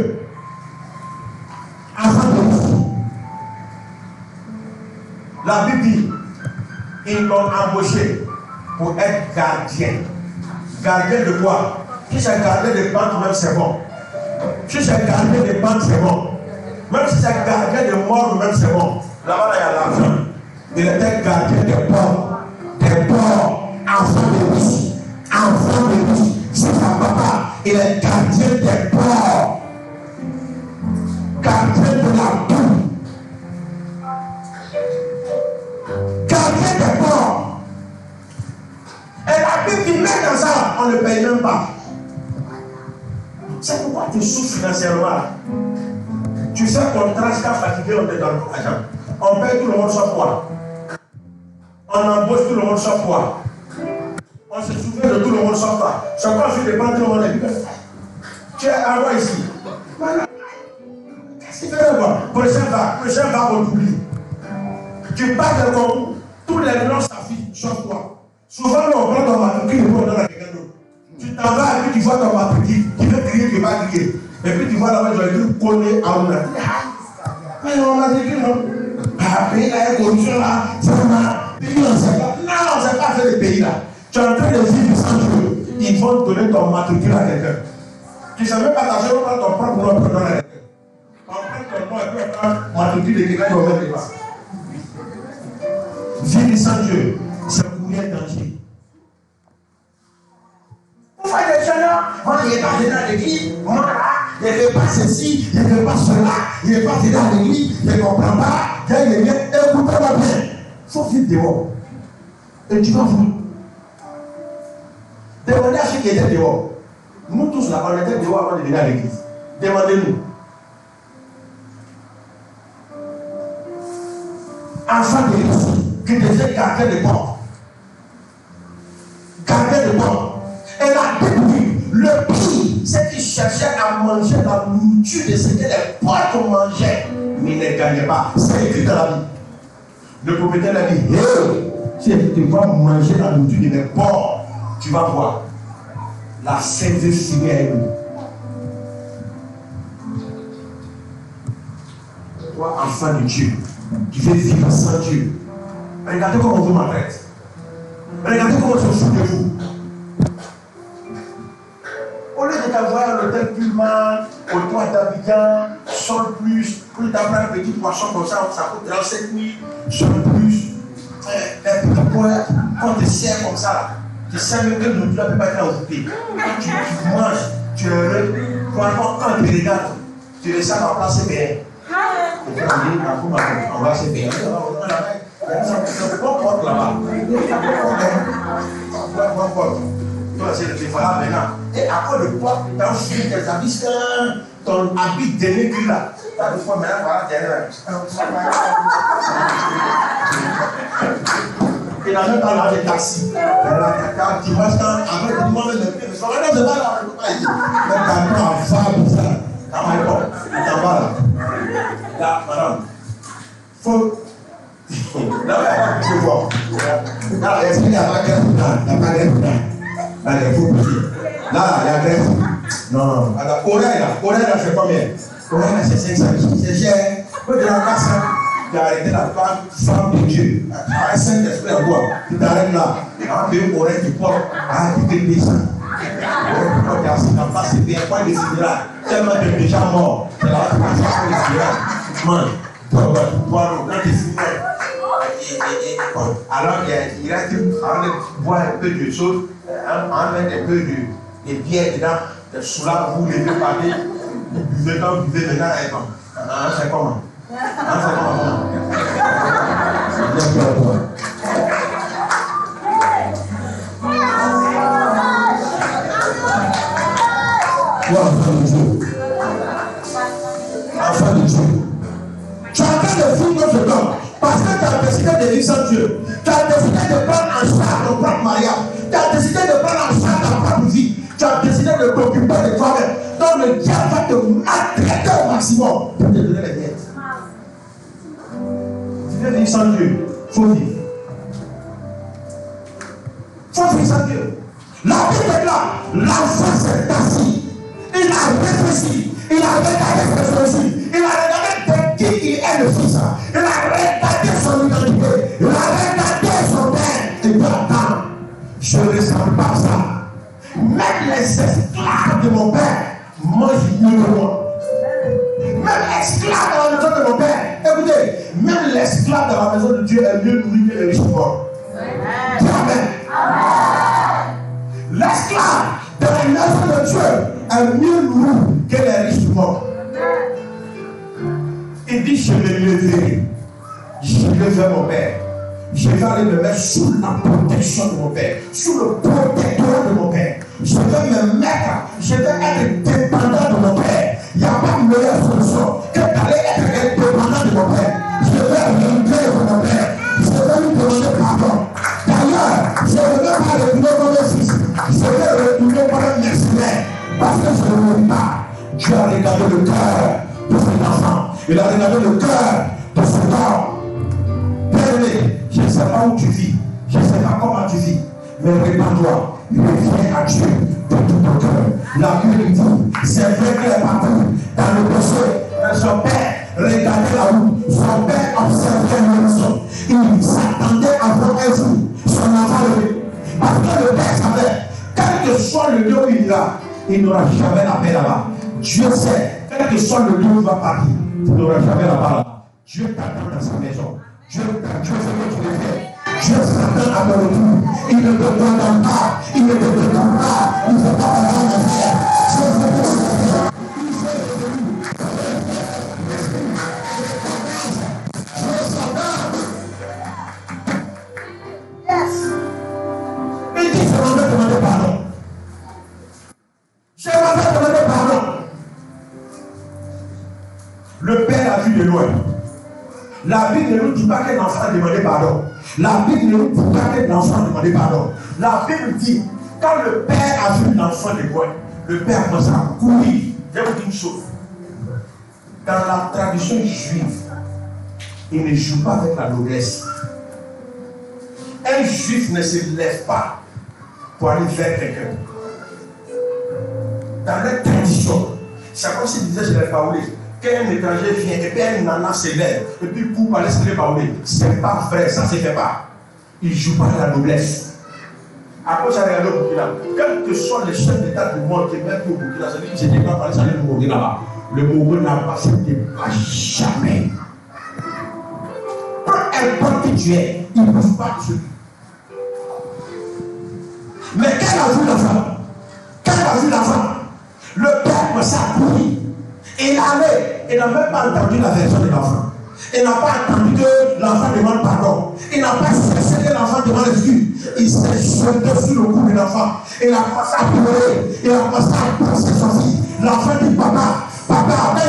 Enfant de Dieu. La Bible dit, ils l'ont embauché pour être gardien. Gardien de quoi? Si c'est gardien de banque, même c'est bon. Si c'est gardien de banque, c'est bon. Même si c'est gardien de mort, même c'est bon. Là-bas, il y a l'argent. Il était gardien des porcs. Des porcs, enfant de riche. Enfant de riche. C'est son papa. Il est gardien des porcs. Gardien de la boue. Gardien des porcs. Et la Bible dit, même dans ça, on ne paye même pas. C'est pourquoi tu souffres financièrement. Tu sais qu'on tranche qu'à fatiguer, on te donne l'argent. On paye tout le monde sauf toi. On embauche tout le monde sauf toi. On se souvient de tout le monde sauf toi. Chaque fois que je dépends, tout le monde est bien. Tu es à moi ici. Voilà. Qu'est-ce que tu fais quoi? Prochain va, on t'oublie. Tu pars de ton. Tous les noms s'affichent sauf toi. Souvent, on prend ton matricule et on donne à quelqu'un d'autre. Tu t'en vas et puis tu vois ton matricule. Tu veux crier, tu vas crier. Et puis tu vois là-bas, tu vas dire coller à une. Mais on m'a dit que non. Ah, pays là, il y a corruption là. C'est un pays, on ne sait pas. Non, on ne sait pas faire le pays là. Tu es en train de vivre sans Dieu. Ils vont te donner ton matricule à quelqu'un. Tu ne sais même pas ta on prend ton propre nom pour donner à quelqu'un. On prend ton nom et puis on prend matricule de quelqu'un qui va mettre là. Vivre sans Dieu, c'est courir danger. Vous voyez des gens là, moi il n'est pas venu à l'église, moi là, il ne fait pas ceci, il ne fait pas cela, il n'est pas venu à l'église, il ne comprend pas, il vient, écoutez-moi bien. Il faut vivre dehors. Et tu vas vous. Demandez à ceux qui étaient dehors. Nous tous là, on était dehors avant de venir à l'église. Demandez-nous. Enfant de l'église, qui devait garder les portes. Garder les portes. Et la Bible dit, le pire, c'est qu'ils cherchaient à manger la nourriture de ce que les porcs mangeaient, mais ils ne gagnaient pas. C'est écrit dans la Bible. Le propriétaire a dit, si tu vas manger la nourriture de mes porcs, tu vas voir la service finir avec nous. Toi, enfant de Dieu, qui veut vivre sans Dieu, regardez comment vous m'arrêtez. Regardez comment je souffre de vous. Au lieu de t'avoir à l'hôtel Pullman, au toit d'Abidjan, sol plus, pour t'avoir un petit poisson comme ça coûte 37 000, sol plus, un petit poisson, quand tu sers comme ça, tu sais même que le plat ne peut pas être occupé. Tu manges, tu es heureux, quand tu regardes, tu laisses ça dans la place CPR. On va se payer. C'est bon porte là-bas. Bon porte. Toi, c'est le préférable maintenant. Et après le porte, tu as ensuite tes habits, ton habit dernier cul là. Tu as deux fois maintenant, voilà, derrière. Il n'a même pas là de taxi. Quand tu vas après tu demandes le pied, c'est pas là, on ne peut pas y aller. Mais quand tu as femme, ça, quand même pas, tu t'en vas là. Là, madame, faut. Là, je vois. Là, est-ce qu'il n'y a pas d'air dedans? Il n'y a pas d'air dedans. Là, il faut petit. Là, il y a d'air. Non, alors, oreille là, c'est combien? Oreille là, c'est 500. C'est cher. Faut dire en 400. Tu as arrêté la femme de Dieu. Un Saint-Esprit à toi. Tu t'arrêtes là. Quand tu es oreille, tu portes. Ah, tu te descends. Tu as assis dans place, c'est bien. Pas de décidera. Tellement tu es déjà mort. C'est là que tu as décidera. Man, toi, quand tu es fini. Alors, il reste, on boit un peu de choses, on met un peu de bière dedans, de soulard, vous les deux parler, vous buvez quand vous buvez maintenant, et bon. C'est comment? C'est comment? Enfant de Dieu. Tu as en train de vivre notre temps parce que tu as décidé de vivre sans Dieu. Tu as décidé de prendre en charge ton propre mariage. Tu as décidé de prendre en charge ta propre vie. Tu as décidé de t'occuper de toi-même. Donc le diable va te maltraiter au maximum pour te donner les miettes. Tu veux vivre sans Dieu, il faut vivre. Il faut vivre sans Dieu. La Bible est là. L'enfant s'est assis. Il a réfléchi. Il a regardé ses origines. Il a regardé de qui il est le fils. Il a regardé son identité. Il a regardé son père. Et puis attends, je ne ressemble pas à ça. Même les esclaves de mon père mangent mieux que moi. Même l'esclave dans la maison de mon père. Écoutez, même l'esclave dans la maison de Dieu est mieux nourri que les riches morts. Amen. L'esclave dans la maison de Dieu est mieux nourri que les riches morts. Il dit, je vais lever. Je vais vers mon père. Je vais aller me mettre sous la protection de mon père, sous le protecteur de mon père. Je vais me mettre, je vais être dépendant de mon père. Il n'y a pas de meilleure solution que d'aller être dépendant de mon père. Je vais rentrer de mon père. Je vais lui demander pardon. D'ailleurs, je ne vais pas retourner comme un fils. Je vais retourner comme un mercenaire. Parce que je ne veux pas. Dieu a regardé le cœur de cet enfant. Il a regardé le cœur de cet homme. Bien-aimé, je ne sais pas où tu vis, je ne sais pas comment tu vis, mais répands-toi, reviens à Dieu de tout ton cœur. La Bible dit, c'est vrai qu'il est partout dans le péché, mais son père regardait la route, son père observait l'horizon. Il s'attendait à voir un jour son enfant levé. Parce que le père savait, quel que soit le lieu où il ira, il n'aura jamais la paix là-bas. Dieu sait, quel que soit le lieu où il va partir, il n'aura jamais la paix là-bas. Dieu t'attend dans sa maison. Dieu fait que tu le fais. Dieu s'attend à ton retour. Il ne te condamne pas. Il ne te condamne pas. Il ne fait pas la même affaire. Yes. Il dit, je m'en vais demander pardon. Je m'en vais demander pardon. Le père a vu de loin. La Bible ne nous dit pas qu'un enfant a demandé pardon. La Bible ne nous dit pas qu'un enfant a demandé pardon. La Bible dit, quand le père a vu l'enfant de loin, le père a commencé à courir. Je vais vous dire une chose. Dans la tradition juive, il ne joue pas avec la noblesse. Un juif ne se lève pas pour aller vers quelqu'un. Dans la tradition, c'est comme s'il disait, je ne l'ai pas oublié. Qu'un étranger vient et puis un nana se lève et puis pour parler, ce n'est pas vrai. C'est pas vrai, ça ne se fait pas. Il ne joue pas de la noblesse. Après, j'ai regardé au Burkina. Quel que soit le chef d'État du monde qui est même au Burkina, ça veut dire que je n'ai pas parlé, ça allait mourir là-bas. Le Congo n'a pas accepté, pas jamais. Peu importe qui tu es, il ne bouge pas dessus. Mais quand il a vu l'enfant, le père commençait à courir. Il allait, il n'a même pas entendu la version de l'enfant. Il n'a pas entendu que l'enfant demande pardon. Il n'a pas cessé que l'enfant demande excuse. Il s'est jeté sur le cou de l'enfant. Il a commencé à pleurer. Il a commencé à penser son fils. L'enfant dit papa, quand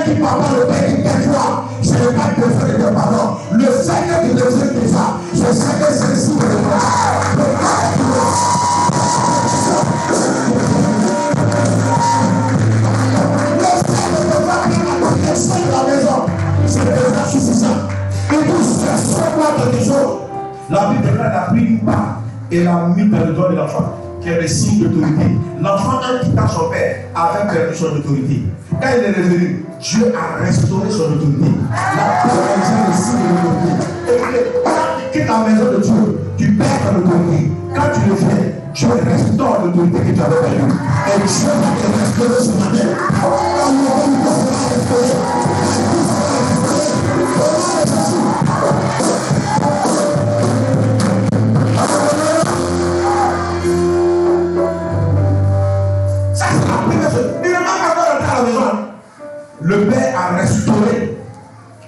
il dit papa, le père dit tais-toi. Je n'ai pas besoin de te pardon. Le fait que tu le fais déjà, je sais que c'est ici de moi. De la maison, c'est déjà suffisant. Et tout ça, soit quelque chose. La Bible a pris une part et l'a mis dans le doigt de l'enfant, qui est le signe d'autorité. L'enfant, en quittant son père, avait perdu son autorité. Quand il est revenu, Dieu a restauré son autorité. La paix est le signe de l'autorité. Et quand tu quittes la maison de Dieu, tu perds ton autorité. Quand tu le fais, Dieu restaure l'autorité que tu avais perdue. Et Dieu va te restaurer ce matin. Ça, c'est la première chose. Il n'a pas encore rentré à la maison. Le père a restauré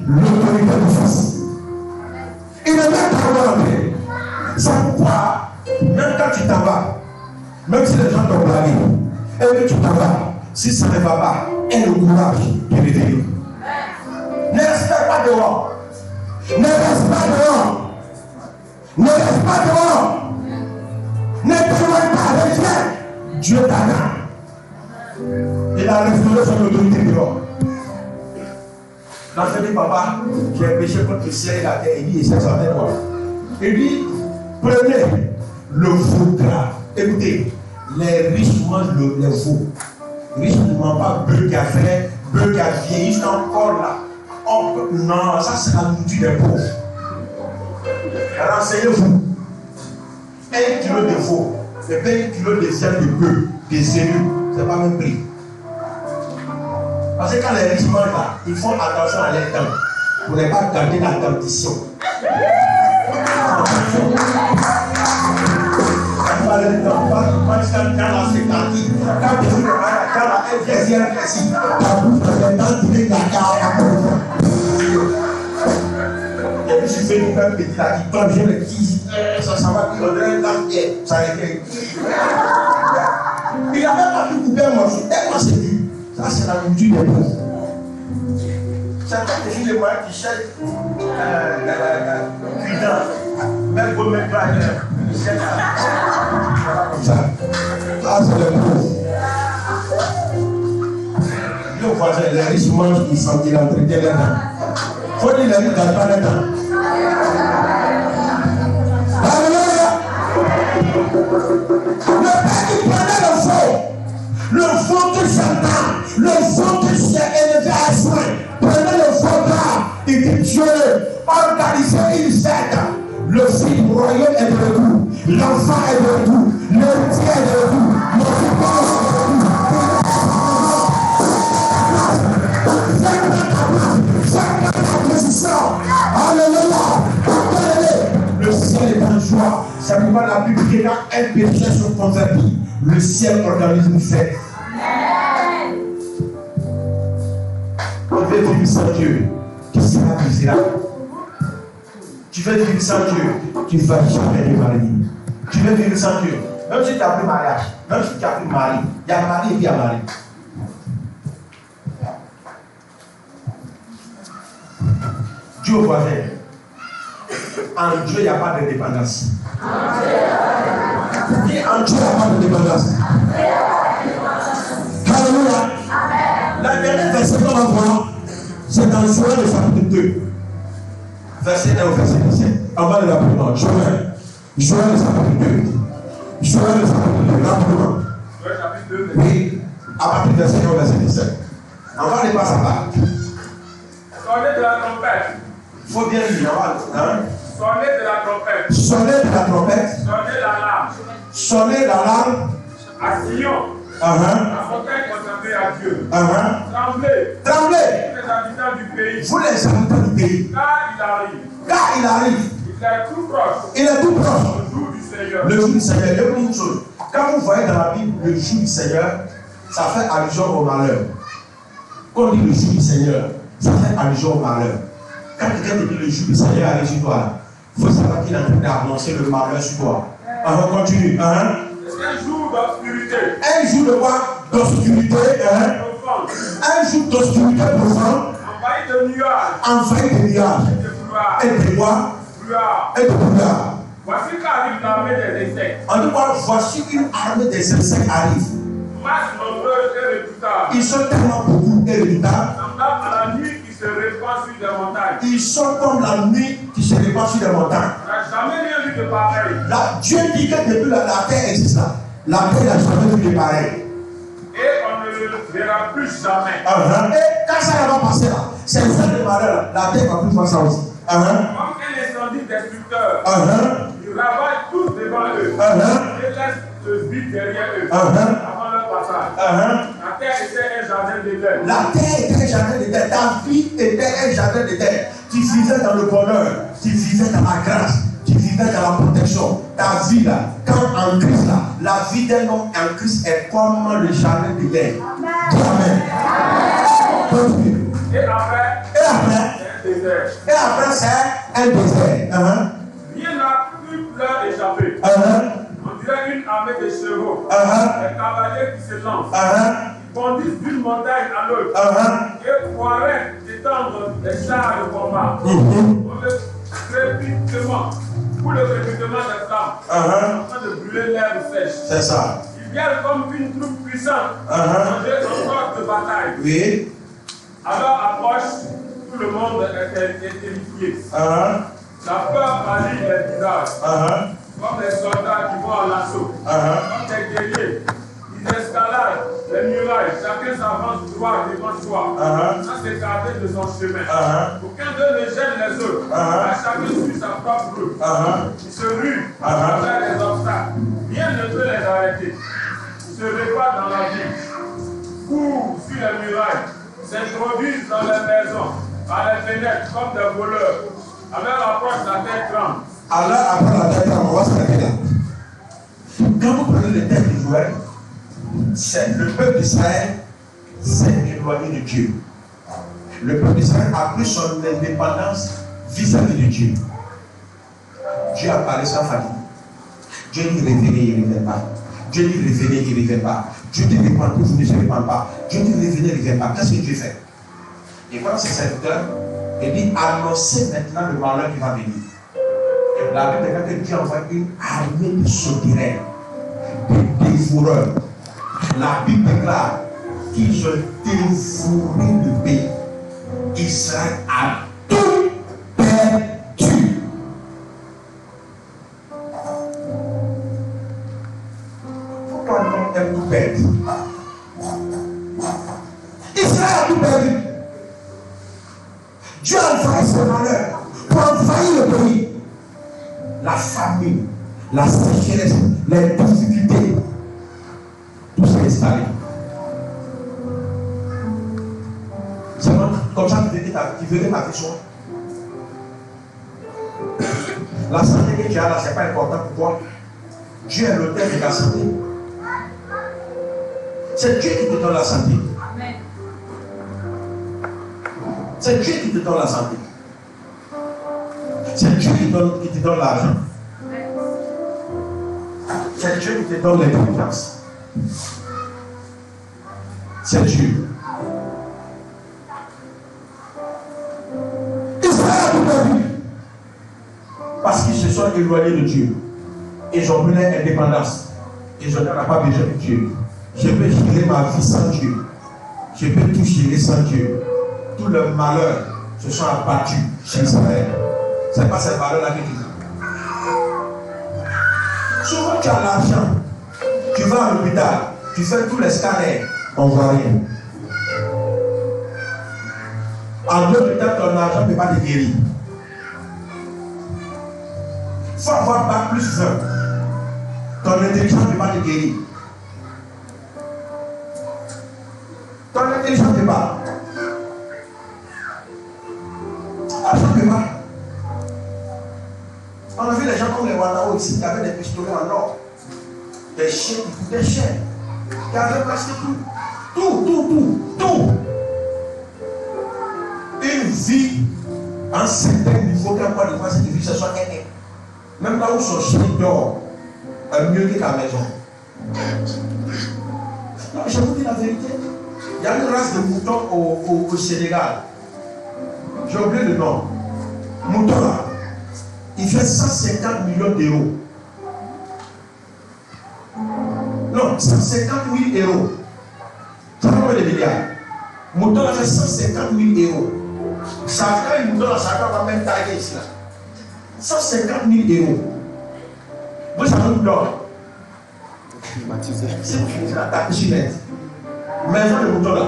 l'autorité du fils. Il n'a même pas encore rentré. C'est pourquoi, même quand tu t'en vas, même si les gens t'ont blagué, et que tu t'en vas, si ça ne va pas, aie le courage de revenir. Ne reste pas dehors. Ne reste pas dehors. Ne reste pas dehors. Ne t'éloigne pas, reviens. Dieu t'attend. Il a restauré son autorité dehors. L'enfant dit, papa, j'ai péché contre le ciel et la terre. Il dit, c'est ça, c'est quoi? Il dit, prenez le veau gras. Écoutez, les riches mangent les veaux. Riche ne ment pas bœuf qui a fait, bœuf qui a vieilli, c'est encore là. Oh, non, ça c'est la nourriture des pauvres. Renseignez-vous. 1 kilo de veau, c'est pas 1 kilo de viande de bœuf, des cellules, c'est pas le même prix. Parce que quand les riches mangent là, ils font attention à leur temps pour ne pas garder la dentition. Quand la sécurité, quand tu es dans la FGR, et puis je fais une petit là qui tombe, je le dis, ça va qui donnerait un dentier, ça réglé. Il n'a même pas pu couper un morceau, tellement c'est dur. Ça c'est la nourriture des pauvres. C'est quand les moyens qui cherchent cuidant, même pour mettre là, ils cherchent comme ça. Ça c'est les pauvres. Le voisin, les riches mangent, ils sentent qu'ils entretiennent les dents. Faut dire les riches n'ont pas les dents. Le père qui prenait le faux que j'entends, le faux que j'ai élevé à soin, prenez le faux là, il dit Dieu, organisez une fête. Le fils du royaume est de retour, l'enfant est de retour, l'héritier est de retour, le football est de retour. Alléluia. Le ciel est en joie. Ça ne pas la Bible qui quand un péché se convertit, le ciel organise une fête. Tu veux vivre sans Dieu, tu seras misérable. Tu veux vivre sans Dieu, tu ne vas jamais te marier. Tu veux vivre sans Dieu, même si tu as pris mariage, même si tu as pris mari, il y a mari et puis il y a mari. Dieu voisin. En Dieu, il n'y a pas de dépendance. En Dieu, il n'y a pas de dépendance. Alléluia. La dernière verset qu'on va voir, c'est dans Joël le chapitre 2. Verset 1 au verset 17. Avant de l'apprendre, Joël le chapitre 2. Joël le chapitre 2, rapidement. Oui, à partir du verset 1 au verset 17. On va aller pas ça part. Sonnez de la trompette. Il faut bien lire, hein? Sonnez de la trompette. Sonnez de la trompette. Sonnez l'alarme. Sonnez l'alarme. À Sion. La fontaine consacrée à Dieu. Tremblez. Tremblez. Vous les habitants du pays. Vous les habitants du pays. Car il arrive. Il est tout proche. Le jour du Seigneur. Le jour du Seigneur. Il y a une chose. Quand vous voyez dans la Bible le jour du Seigneur, ça fait allusion au malheur. Quand on dit le jour du Seigneur, ça fait allusion au malheur. Quand quelqu'un te dit le jour du Seigneur arrive sur toi, il faut savoir qu'il est en train d'annoncer le malheur sur toi. On continue. C'est un jour d'obscurité. Un jour de quoi? D'obscurité. Un jour d'obscurité profonde. Envahi de nuages. Envahi de nuages. Et de quoi? Et de brouillard. Voici qu'arrive l'armée des insectes. On dit quoi? Voici une armée des insectes arrive. Masse nombreuse et redoutable. Ils sont tellement beaucoup et redoutables. Semblable à la nuit qui se répand sur des montagnes. Ils sont comme la nuit qui se répand sur des montagnes. On n'a jamais rien vu de pareil. Dieu dit que depuis la terre existe là. La terre n'a jamais vu de pareil. Et on ne le verra plus jamais. Et quand ça va passer là, c'est le fait de malheur. La terre va plus voir ça aussi. Comme un incendie destructeur. Ils ravagent tous devant eux. Et laissent le vide derrière eux. Avant leur passage. La terre était un jardin d'Éden. La terre était un jardin d'Éden. Ta vie était un jardin d'Éden. Tu vivais dans le bonheur. Tu vivais dans la grâce. Tu vivais dans la protection. Ta vie là, quand en Christ là, la vie d'un homme en Christ est comme le jardin d'Éden. Amen. Continue. Et après, c'est un désert. Et après, c'est un désert. Rien n'a pu leur échapper. On dirait une armée de chevaux. Des cavaliers qui se lancent. Ils bondissent d'une montagne à l'autre. Et croiraient d'étendre des chars de combat. Pour le crépitement des flammes. En train de brûler l'herbe sèche. C'est ça. Ils viennent comme une troupe puissante. Manger un corps de bataille. Oui. Alors approche, tout le monde est terrifié. La peur allie les visages. Comme les soldats qui vont à l'assaut. Comme des guerriers, ils escaladent les murailles. muraille, chacun s'avance droit devant soi. Sans s'écarter de son chemin. Aucun d'eux ne gêne les autres. Chacun suit sa propre route. Ils se ruent à travers les obstacles. Rien ne peut les arrêter. Ils se répandent dans la ville, courent sur les murailles, s'introduisent dans les maisons, par les fenêtres comme des voleurs. À leur approche, la terre tremble. Alors, après la terre tremble, on va s'arrêter là. Quand vous prenez le texte de Joël, c'est le peuple d'Israël s'est éloigné de Dieu. Le peuple d'Israël a pris son indépendance vis-à-vis de Dieu. Dieu a parlé sans fatigue. Dieu dit révéler, il ne revient pas. Dieu dit révéler, il ne revient pas. Dieu dit répandre, vous ne se répand pas. Dieu dit révéler, il ne revient pas. Qu'est-ce que Dieu fait? Et voilà ses serviteurs, il dit annoncez maintenant le malheur qui va venir. Et la Bible déclare que Dieu envoie une armée de sauterelles, de dévoreurs. La Bible déclare qu'ils ont dévoré le pays. Israël a tout perdu. Pourquoi l'homme aime tout perdre? Israël a tout perdu. Dieu a envoyé ce malheur pour envahir le pays. La famine, la sécheresse, les difficultés, tout s'est installé. C'est comme ça que tu verrais ta question. La santé que tu as là, ce n'est pas important pour toi. Dieu est l'auteur de ta santé. C'est Dieu qui te donne la santé. Amen. C'est Dieu qui te donne la santé. C'est Dieu qui te donne l'argent. C'est Dieu qui te donne l'intelligence. C'est Dieu. Israël a tout perdu. Parce qu'ils se sont éloignés de Dieu. Ils ont pris l'indépendance. Ils n'ont pas besoin de Dieu. Je peux gérer ma vie sans Dieu. Je peux tout gérer sans Dieu. Tout le malheur se sont abattus chez Israël. Ce n'est pas cette valeur-là que tu dis. Souvent tu as l'argent, tu vas à l'hôpital, tu fais tous les scanners, on ne voit rien. En d'autres temps, ton argent ne peut pas te guérir. Il faut avoir bac plus 20. Ton intelligence ne peut pas te guérir. Ton intelligence ne peut pas. L'argent ne peut pas. On a vu les gens comme les Wanao ici qui avaient des pistolets en or, des chiens qui coûtaient cher, qui avaient presque tout. Tout. Une vie à un certain niveau, qu'à quoi de fois cette vie se soit gagnée. Même là où son chien dort, mieux que ta maison. Non, je vous dis la vérité. Il y a une race de moutons au Sénégal. J'ai oublié le nom. Mouton là. Il fait 150 millions d'euros. Non, 150 000 euros. Ça fait combien de milliards? Mouton là fait 150 000 euros. Ça fait un mouton là, ça va même tailler ici là. 150 000 euros. Vous savez où dort? Climatisé. C'est pour finir la table sur net. Maison de mouton là,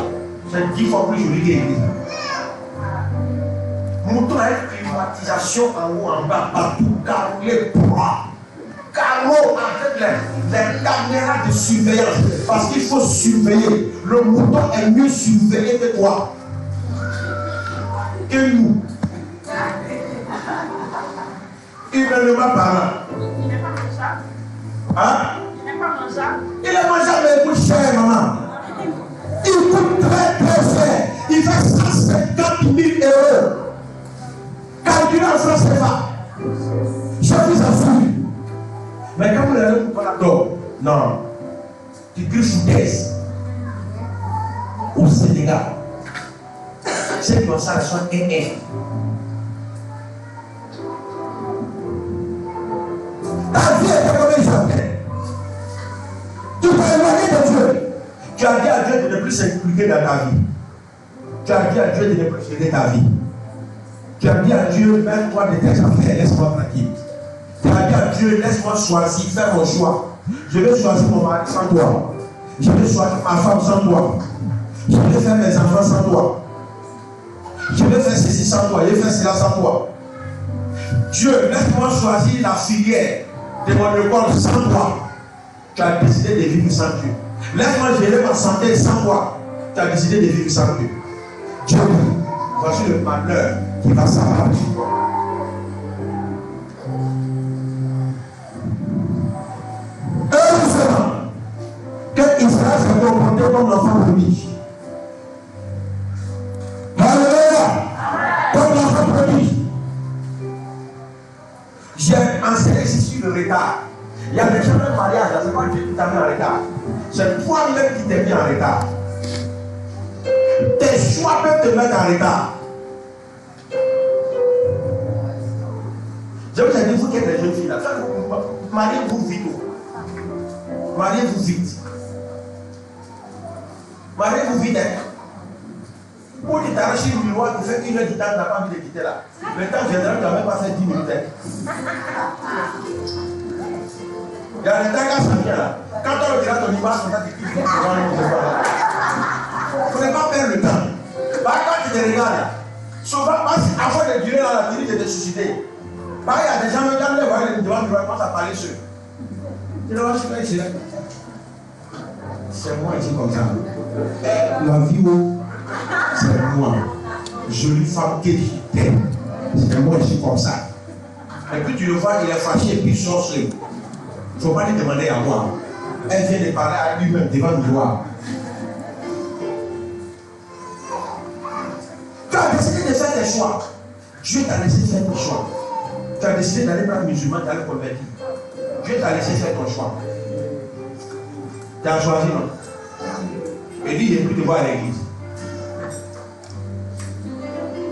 c'est 10 fois plus joli que l'église. Mouton a une climatisation en haut, en bas, partout, carreaux, les poids, carreaux avec les caméras de surveillance. Parce qu'il faut surveiller. Le mouton est mieux surveillé que toi. Que nous. Humainement parlant. Il n'est pas mangeable. Hein? Il n'est pas mangeable. Il est mangeable, mais il coûte cher, maman. Il coûte très très cher. Il fait 150 000 euros. Calculez en France, c'est pas. Je vous assure. Mais quand vous allez pour la dor, non. Tu griffes sous caisse. Au Sénégal. C'est comme ça, elles sont NF. Ta vie est comme jamais. Tu t'es éloigné de Dieu. Tu as dit à Dieu de ne plus s'impliquer dans ta vie. Tu as dit à Dieu de ne plus gérer ta vie. Tu as dit à Dieu, mets-toi de tes affaires, laisse-moi tranquille. Tu as dit à Dieu, laisse-moi choisir, faire mon choix. Je vais choisir mon mari sans toi. Je vais choisir ma femme sans toi. Je vais faire mes enfants sans toi. Je vais faire ceci sans toi. Je vais faire cela sans toi. Dieu, laisse-moi choisir la filière de mon école sans toi. Tu as décidé de vivre sans Dieu. Laisse-moi gérer ma santé sans toi. Tu as décidé de vivre sans Dieu. Dieu, voici le malheur qui va s'abattre sur toi. Heureusement que Israël s'est comporté comme l'enfant prodige. Alléluia! Comme l'enfant prodige. J'ai enseigné ici sur le retard. Il y a des gens de mariage, c'est pas Dieu qui t'a mis en retard. C'est toi-même qui t'es mis en retard. Tes choix peuvent te mettre en retard. Je vous ai dit, vous qui êtes des jeunes filles là, mariez-vous vite. Mariez-vous vite. Mariez-vous vite. Pour qu'il t'arrache le miroir, tu fais 1 heure du temps, tu n'as pas envie de quitter là. Le temps viendra, tu n'as même pas fait 10 minutes. Il y a des temps quand ça vient là. Quand on le dira ton image, on va te dire, il ne faut pas perdre le temps. Quand tu te regardes là, souvent, avant de durer dans la télé, de te susciter. Il y a des gens qui regardent les voyants devant du commencent à parler sur. Tu le vois, je suis là. C'est moi ici comme ça. La vie, c'est moi. Jolie femme que je t'aime. C'est moi ici comme ça. Et puis tu le vois, il est fâché et puis il sort seul. Il ne faut pas lui demander à moi. Elle vient de parler à lui-même devant le miroir. Tu as décidé de faire tes choix. Dieu t'a laissé faire tes choix. Tu as décidé d'aller prendre musulman, d'aller convertir. Dieu t'a laissé faire ton choix. Tu as choisi, non? Et lui, il n'est plus de voir à l'église.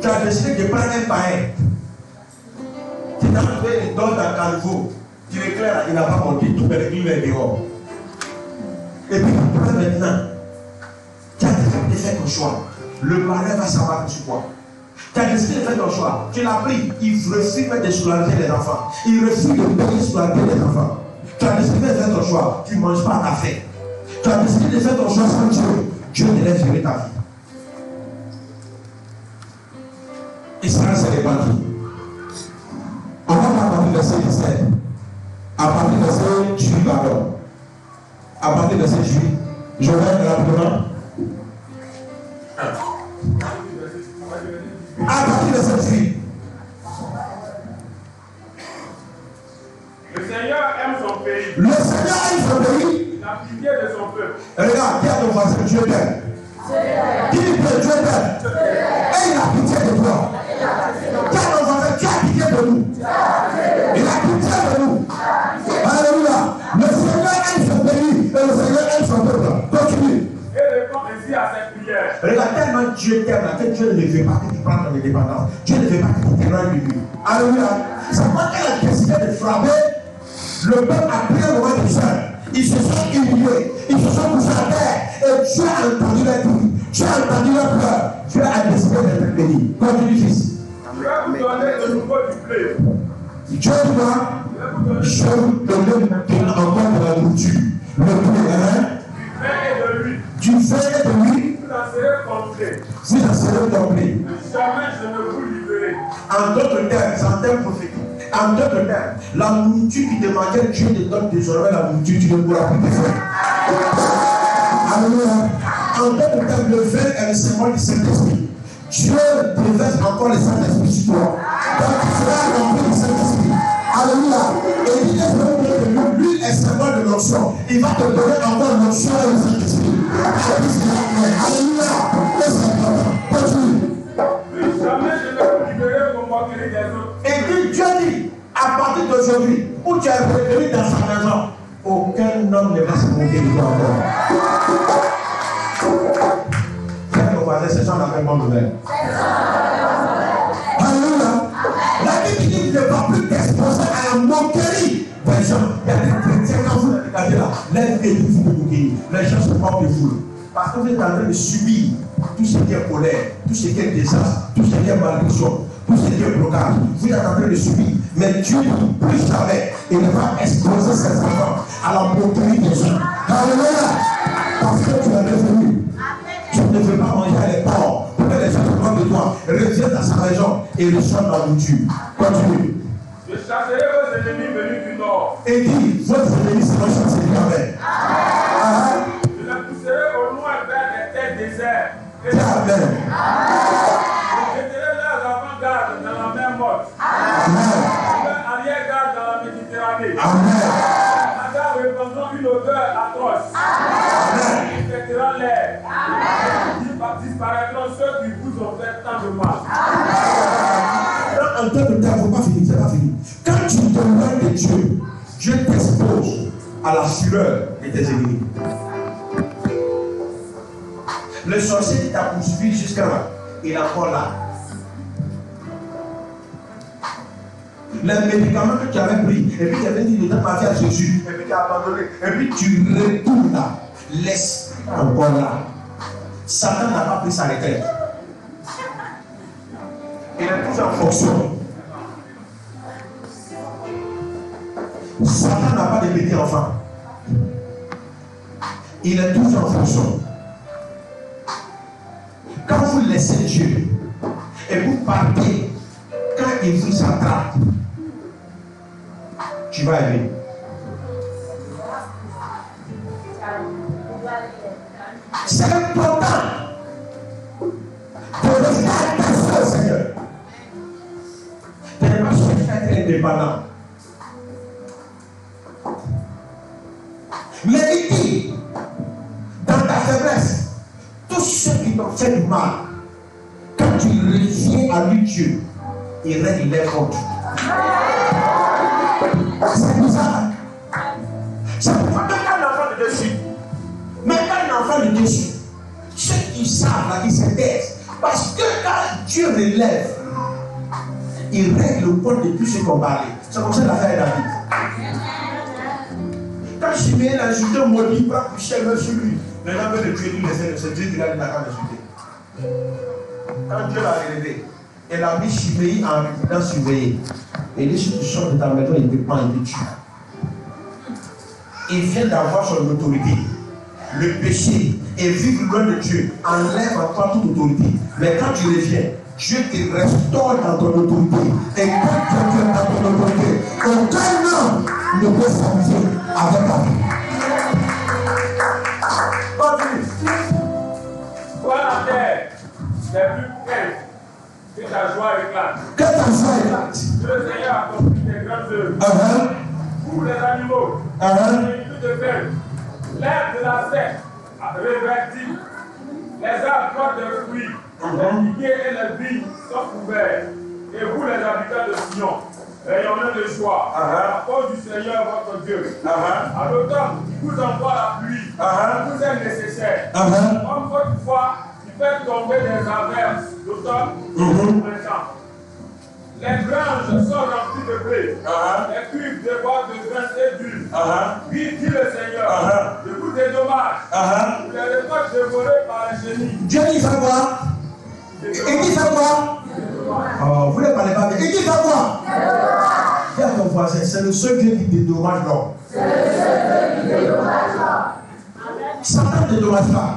Tu as décidé de prendre un païen. Tu t'as trouvé les dons dans le caniveau. Tu l'éclaires, il n'a pas monté. Tout le monde est dehors. Et puis, maintenant, tu as décidé de faire ton choix. Le malheur va s'abattre sur toi. Tu as décidé de faire ton choix. Tu l'as pris. Il refuse de soulager les enfants. Il refuse de payer soulager les enfants. Tu as décidé de faire ton choix. Tu ne manges pas ta faim. Tu as décidé de faire ton choix sans Dieu. Dieu te laisse gérer ta vie. Israël s'est répandu. On va partir du verset 17. À partir du verset 18, pardon. À partir du verset 18. Je vais rapidement. À partir du verset 18. Le Seigneur aime son pays. Le Seigneur aime son pays. La pitié de son peuple. Regarde, dis à ton voisin, Dieu t'aime. Dis que Dieu t'aime. Et il a pitié de toi. Dis à ton voisin, Dieu a pitié de nous. Il a pitié de nous. Alléluia. Le Seigneur aime son pays et le Seigneur aime son peuple. Continue. Et répond ainsi à cette prière. Regarde, tellement Dieu t'aime là, que Dieu ne veut pas que tu prennes ton indépendance. Dieu ne veut pas que tu t'éloignes de lui. Alléluia. C'est pourquoi elle a décidé de frapper. Le peuple a pris un moment de soeur. Ils se sont humiliés, ils se sont poussés à terre. Et Dieu a entendu leur cri, Dieu a entendu leur pleurs. Dieu a décidé d'être béni. Continue, fils. Je vais vous donner de nouveau du blé. Dieu doit, je vous donner encore de la nourriture. Le blé, Du vin et de l'huile. du vin et de l'huile. Vous en serez complet. Vous en serez complet. Jamais je ne vous livrerai. En d'autres termes, c'est en termes prophétiques. En d'autres termes, la nourriture qui te manquait, Dieu te donne désormais la nourriture, tu ne pourras plus te faire. Alléluia. En d'autres termes, le vin est le symbole du Saint-Esprit. Dieu déverse encore le Saint-Esprit sur toi. Donc tu seras rempli du Saint-Esprit. Alléluia. Et il est vrai que l'huile est symbole de l'onction. Il va te donner encore l'onction et le Saint-Esprit. Alléluia. Continue. Jamais je ne vous livrerai vos moqueries des autres. Et puis Dieu dit, à partir d'aujourd'hui, où tu es revenu dans sa maison, aucun homme ne va se moquer de toi encore. C'est ça la même bonne nouvelle. Alléluia. La Bible dit ne va plus t'exposer à la moquerie des gens. Il y a des chrétiens quand vous regardez là, l'aide est vous de moquerie. Les gens se moquent de vous. Parce que vous êtes en train de subir tout ce qui est colère, tout ce qui est désastre, tout ce qui est malédiction, tout ce qui est blocage. Vous êtes en train de subir. Mais Dieu, plus jamais, il ne va exposer ses enfants à la moquerie des gens. Alléluia. Parce que tu es revenu. Tu ne veux et reçois ma nourriture. Continue. Je chasserai vos ennemis venus du nord. Et dis, vos ennemis seront chassés. Amen. Je les pousserai au loin vers les terres désertes. Amen. Je jetterai leurs avant-gardes dans la mer morte. Amen. Leurs arrière-gardes dans la Méditerranée. Amen. Madame répandant une odeur atroce. Amen. Il infectera l'air. Disparaîtront ceux qui vous ont fait tant de mal. En temps de temps, il ne faut pas finir, c'est pas fini. Quand tu te loin de Dieu, Dieu t'expose à la fureur de tes ennemis. Le sorcier qui t'a poursuivi jusqu'à là, il est encore là. Les médicaments que tu avais pris, et puis tu avais dit de ta partie à Jésus, et puis tu as abandonné, et puis tu retournes là, l'esprit est encore là. Satan n'a pas pris sa retraite. Il est toujours en fonction. Satan n'a pas de petit enfant. Il est toujours en fonction. Quand vous laissez Dieu et vous partez, quand il vous attrape, tu vas aimer. C'est important de rester attaché au Seigneur. De ne pas chercher à être indépendant. Mais il dit, dans ta faiblesse, tous ceux qui t'ont fait du mal, quand tu reviens à lui Dieu, il règle les comptes. C'est bizarre. C'est pourquoi quand un enfant de dessus, même quand un enfant de dessus, ceux qui savent là, ils se taisent. Parce que quand Dieu relève, il règle le compte de tous ceux qui ont parlé. C'est comme ça l'affaire David. Quand Chiméen l'a insulté, maudit, il va coucher le sur lui. Maintenant, veut le tuer, lui laisser, c'est Dieu qui l'a dit d'accord d'insulter. Quand Dieu l'a relevé, elle a mis Chiméen en résidence surveillée. Et dit, si tu sors de ta maison, il te prend, il te tue. Il vient d'avoir son autorité. Le péché et vivre loin de Dieu enlève à toi toute autorité. Mais quand tu reviens, Dieu te restaure dans ton autorité. Et quand tu es dans ton autorité, aucun homme ne peut s'amuser avec ta vie. Toi, la terre, les plus belles, que ta joie éclate. Que ta joie éclate. Le Seigneur a accompli des grandes œuvres. Pour les animaux, les de belles, l'herbe de la sèche, révertie, les arbres portent des fruits, les figuiers et les vignes sont couverts. Et vous, les habitants de Sion, rayonnez de joie à cause du Seigneur votre Dieu. À l'automne, il vous envoie la pluie, qui vous est nécessaire. Comme votre foi, il fait tomber des averses d'automne et de printemps. Les granges sont remplies de blé, les cuves débordent de grains et d'huile. Oui, dit le Seigneur, je vous dédommage, les récoltes dévorées par les chenilles. Dieu dit ça quoi? Il dit ça quoi? Oh, vous ne parlez pas bien. Il dit ça quoi? Dis à ton voisin, c'est le seul Dieu qui dédommage l'homme. Satan ne dédommage pas.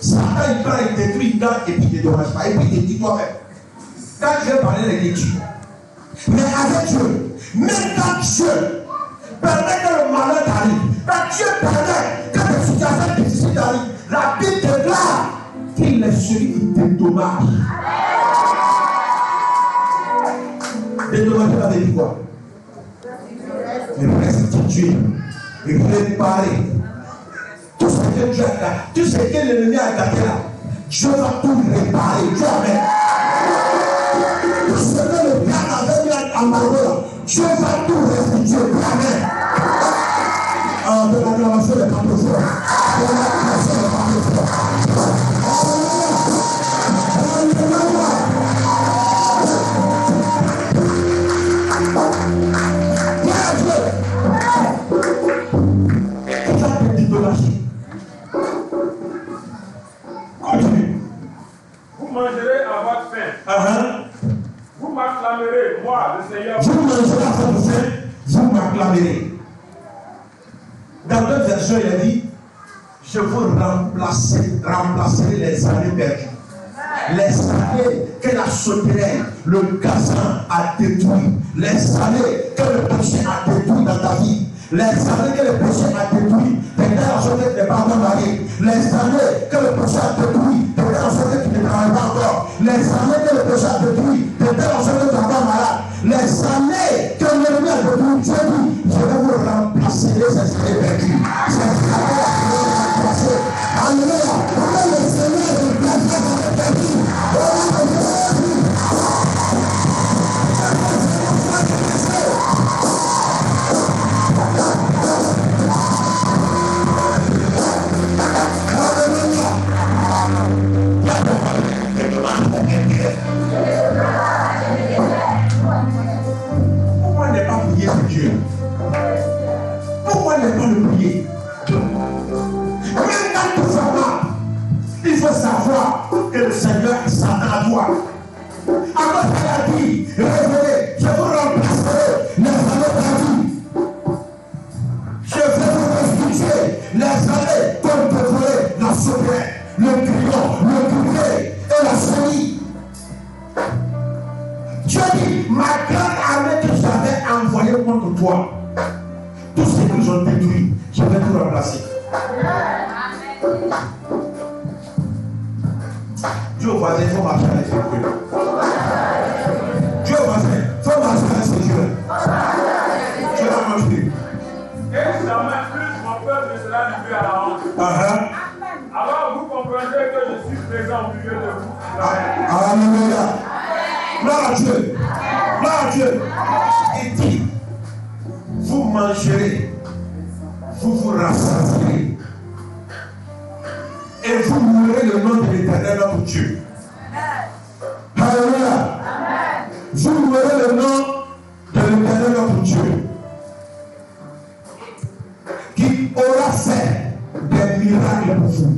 Satan il prend, il détruit, il donne et puis il ne dédommage pas. Et puis il dit toi-même. Quand Dieu parlait de l'étude, mais avec Dieu, même quand Dieu permet que le malheur t'arrive, quand Dieu permet que les situations difficiles t'arrivent, la Bible déclare qu'il est celui qui dédommage. Dédommager, ça veut dire quoi? Restituer, réparer. Tout ce que Dieu a gâté, tout ce que l'ennemi a gâté là, Dieu va tout réparer. Dieu amen. Tout ce que le diable avait mis en malheur, Dieu va tout restituer. Amen. Ah, de l'acclamation n'est pas trop fort. De l'acclamation n'est pas trop fort. Vous mangerez à votre faim. Vous m'acclamerez, moi, le Seigneur. Vous mangerez à votre faim, vous m'acclamerez. Dans d'autres versions, il a dit, je vous remplacerai les années perdues. Les années que la sauterelle, le gazan a détruit. Les années que le péché a détruit dans ta vie. Les années que le péché a détruit, t'étais en sorte que tu n'es pas encore marié. Les années que le péché a détruit, t'étais en sorte que tu ne travailles pas encore. Les années que le péché a détruit, t'étais en sorte que tu n'es pas malade. Les années que l'ennemi a détruit, Dieu dit, je vais vous remplacer ces années perdues. Ces années que vous remplacer. Alléluia. Comment le Seigneur remplace les années perdues? Pourquoi ne pas prier pour Dieu? Pourquoi ne pas le prier? Même quand tu fais mal, il faut savoir que le Seigneur s'attend à toi. Alors il a dit, revenez, je vous remplacerai les années perdues. Je vais vous restituer les années comme préféré la sauterelle, le grillon, le curé et la souris. Dieu dit, ma grande armée que j'avais envoyée contre toi, tous ceux qu'ils ont détruit, je vais tout remplacer. Dieu au voisin, il faut marcher avec ses Dieu. Dieu au voisin, il faut marcher avec ses Dieu. Dieu va marcher. Et jamais plus mon peuple ne sera livré à la honte. Alors vous comprendrez que je suis présent au milieu de vous. Alléluia. Gloire à Dieu. Gloire à Dieu. Il dit, vous mangerez, vous vous rassasierez, et vous louerez le nom de l'Éternel notre Dieu. Alléluia. Vous louerez le nom de l'Éternel notre Dieu, qui aura fait des miracles pour vous.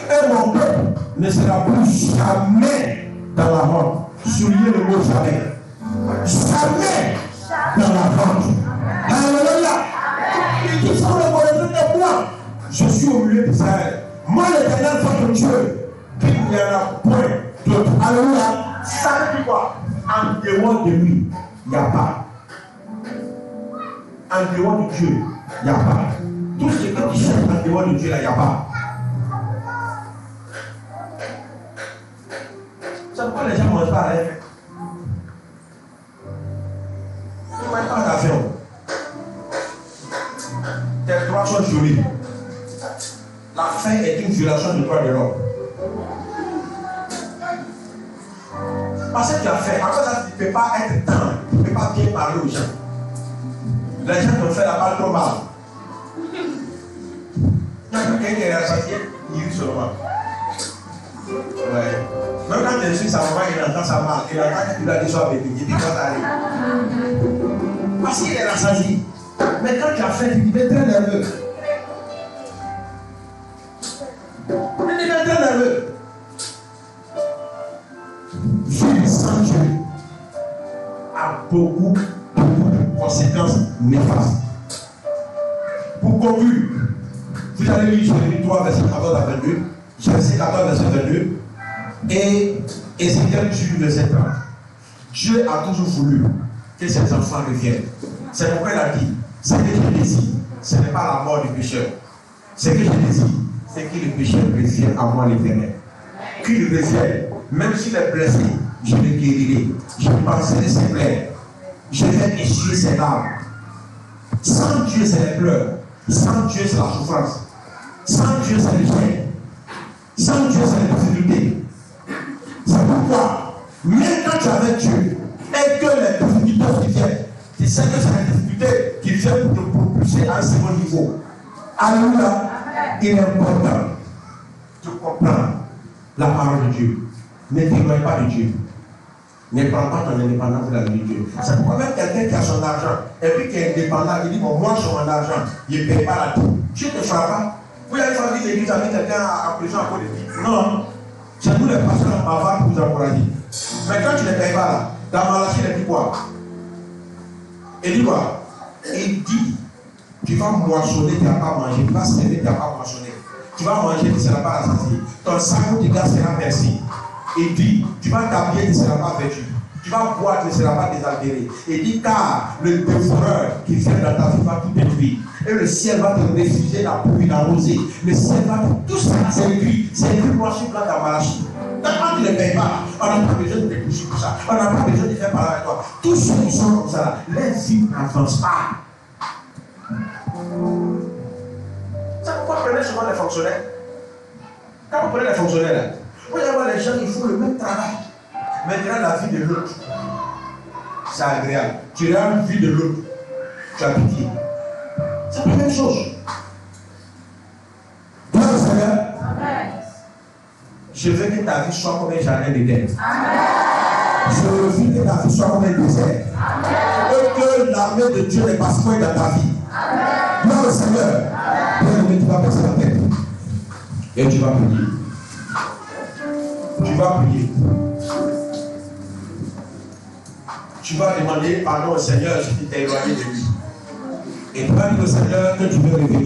Et mon peuple ne sera plus jamais dans la honte. Soulignez le mot jamais. Jamais dans la honte. Alléluia. Il dit, vous le connaissez de moi. Je suis au milieu d'Israël. Moi, l'Éternel, votre Dieu, qu'il n'y en a point d'autre. Alléluia. Ça veut dire quoi? En dehors de lui, il n'y a pas. En dehors de Dieu, il n'y a pas. Tout ce que tu cherches en dehors de Dieu, là, il n'y a pas. C'est pourquoi les gens ne mangent pas rien. Ils ne mangent pas d'affaires. Tes droits sont violés. La faim est une violation du droit de l'homme. Parce que tu as faim, après ça, tu ne peux pas être tendre, tu ne peux pas bien parler aux gens. Les gens t'ont fait la balle trop mal. Il y a quelqu'un qui est rassasié, il rit seulement. Ouais. Même quand tu suis sa maman, il entend sa main, il entend que tu l'as déjà avec lui, il dit quoi t'arrives. Parce qu'il est rassasié. Mais quand tu as fait, il devient très nerveux. Il devient très nerveux. Vivre sans Dieu a beaucoup de conséquences néfastes. Pour conclure, vous allez lire Jérémie 3, verset 14 à 22, verset 14, verset 22, et Ézéchiel 18, verset 30. Dieu a toujours voulu que ses enfants reviennent. C'est pourquoi il a dit, ce que je désire, ce n'est pas la mort du pécheur. Ce que je désire, c'est que le pécheur revienne à moi l'Éternel. Qu'il revienne, même s'il est blessé, je le guérirai. Je penserai ses plaies. Je vais essuyer ses larmes. Sans Dieu, c'est les pleurs. Sans Dieu, c'est la souffrance. Sans Dieu, c'est le chien. Sans Dieu, c'est les difficultés. C'est pourquoi, même quand tu es avec Dieu, et que les difficultés qui viennent, tu sais que c'est les difficultés qui viennent pour te propulser à un second niveau. Alléluia. Il est important de comprendre la parole de Dieu. Ne t'éloigne pas de Dieu. Ne prends pas ton indépendance de la vie de Dieu. C'est pourquoi même quelqu'un qui a son argent et puis qui est indépendant, il dit bon, moi j'ai mon argent, il ne paye pas la dîme. Dieu ne te fera pas. Vous avez choisi l'église avec quelqu'un en prison à cause de vie. Non. C'est nous les pasteurs bavards pour vous encourager. Mais quand tu ne payes pas là, dans Malachie, il dit quoi? Il dit quoi? Il dit tu vas moissonner, tu n'as pas mangé. Tu vas semer, tu n'as pas moissonné. Tu vas manger, tu ne seras pas rassasié. Ton sac de gaz sera versé. Il dit, tu vas t'habiller, tu ne seras pas vêtu. Tu vas boire, tu ne seras pas désaltéré. Il dit, car le dévoreur qui vient dans ta vie va tout détruire. Et le ciel va te refuser la pluie, la rosée. Le ciel va te... Tout ça, c'est écrit. C'est écrit noir sur blanc dans Malachie. Quand tu ne les payes pas, on n'a pas besoin de te toucher pour ça. On n'a pas besoin de faire parler avec toi. Tous ceux qui sont comme ça, là, les vies n'avancent pas. C'est pourquoi prenez souvent les fonctionnaires. Quand vous prenez les fonctionnaires, là, vous allez voir les gens qui font le même travail. Maintenant, la vie de l'autre, c'est agréable. Tu regardes la vie de l'autre, tu as pitié. C'est la même chose. Toi, Seigneur, je veux que ta vie soit comme un jardin d'Éden. Je veux que ta vie soit comme un désert. Et que l'armée de Dieu ne passe pas dans ta vie. Non, Seigneur, tu vas passer la tête. Et tu vas prier. Tu vas prier. Tu vas demander pardon au Seigneur si tu t'es éloigné de lui. Et tu vas dire au Seigneur que tu veux revenir.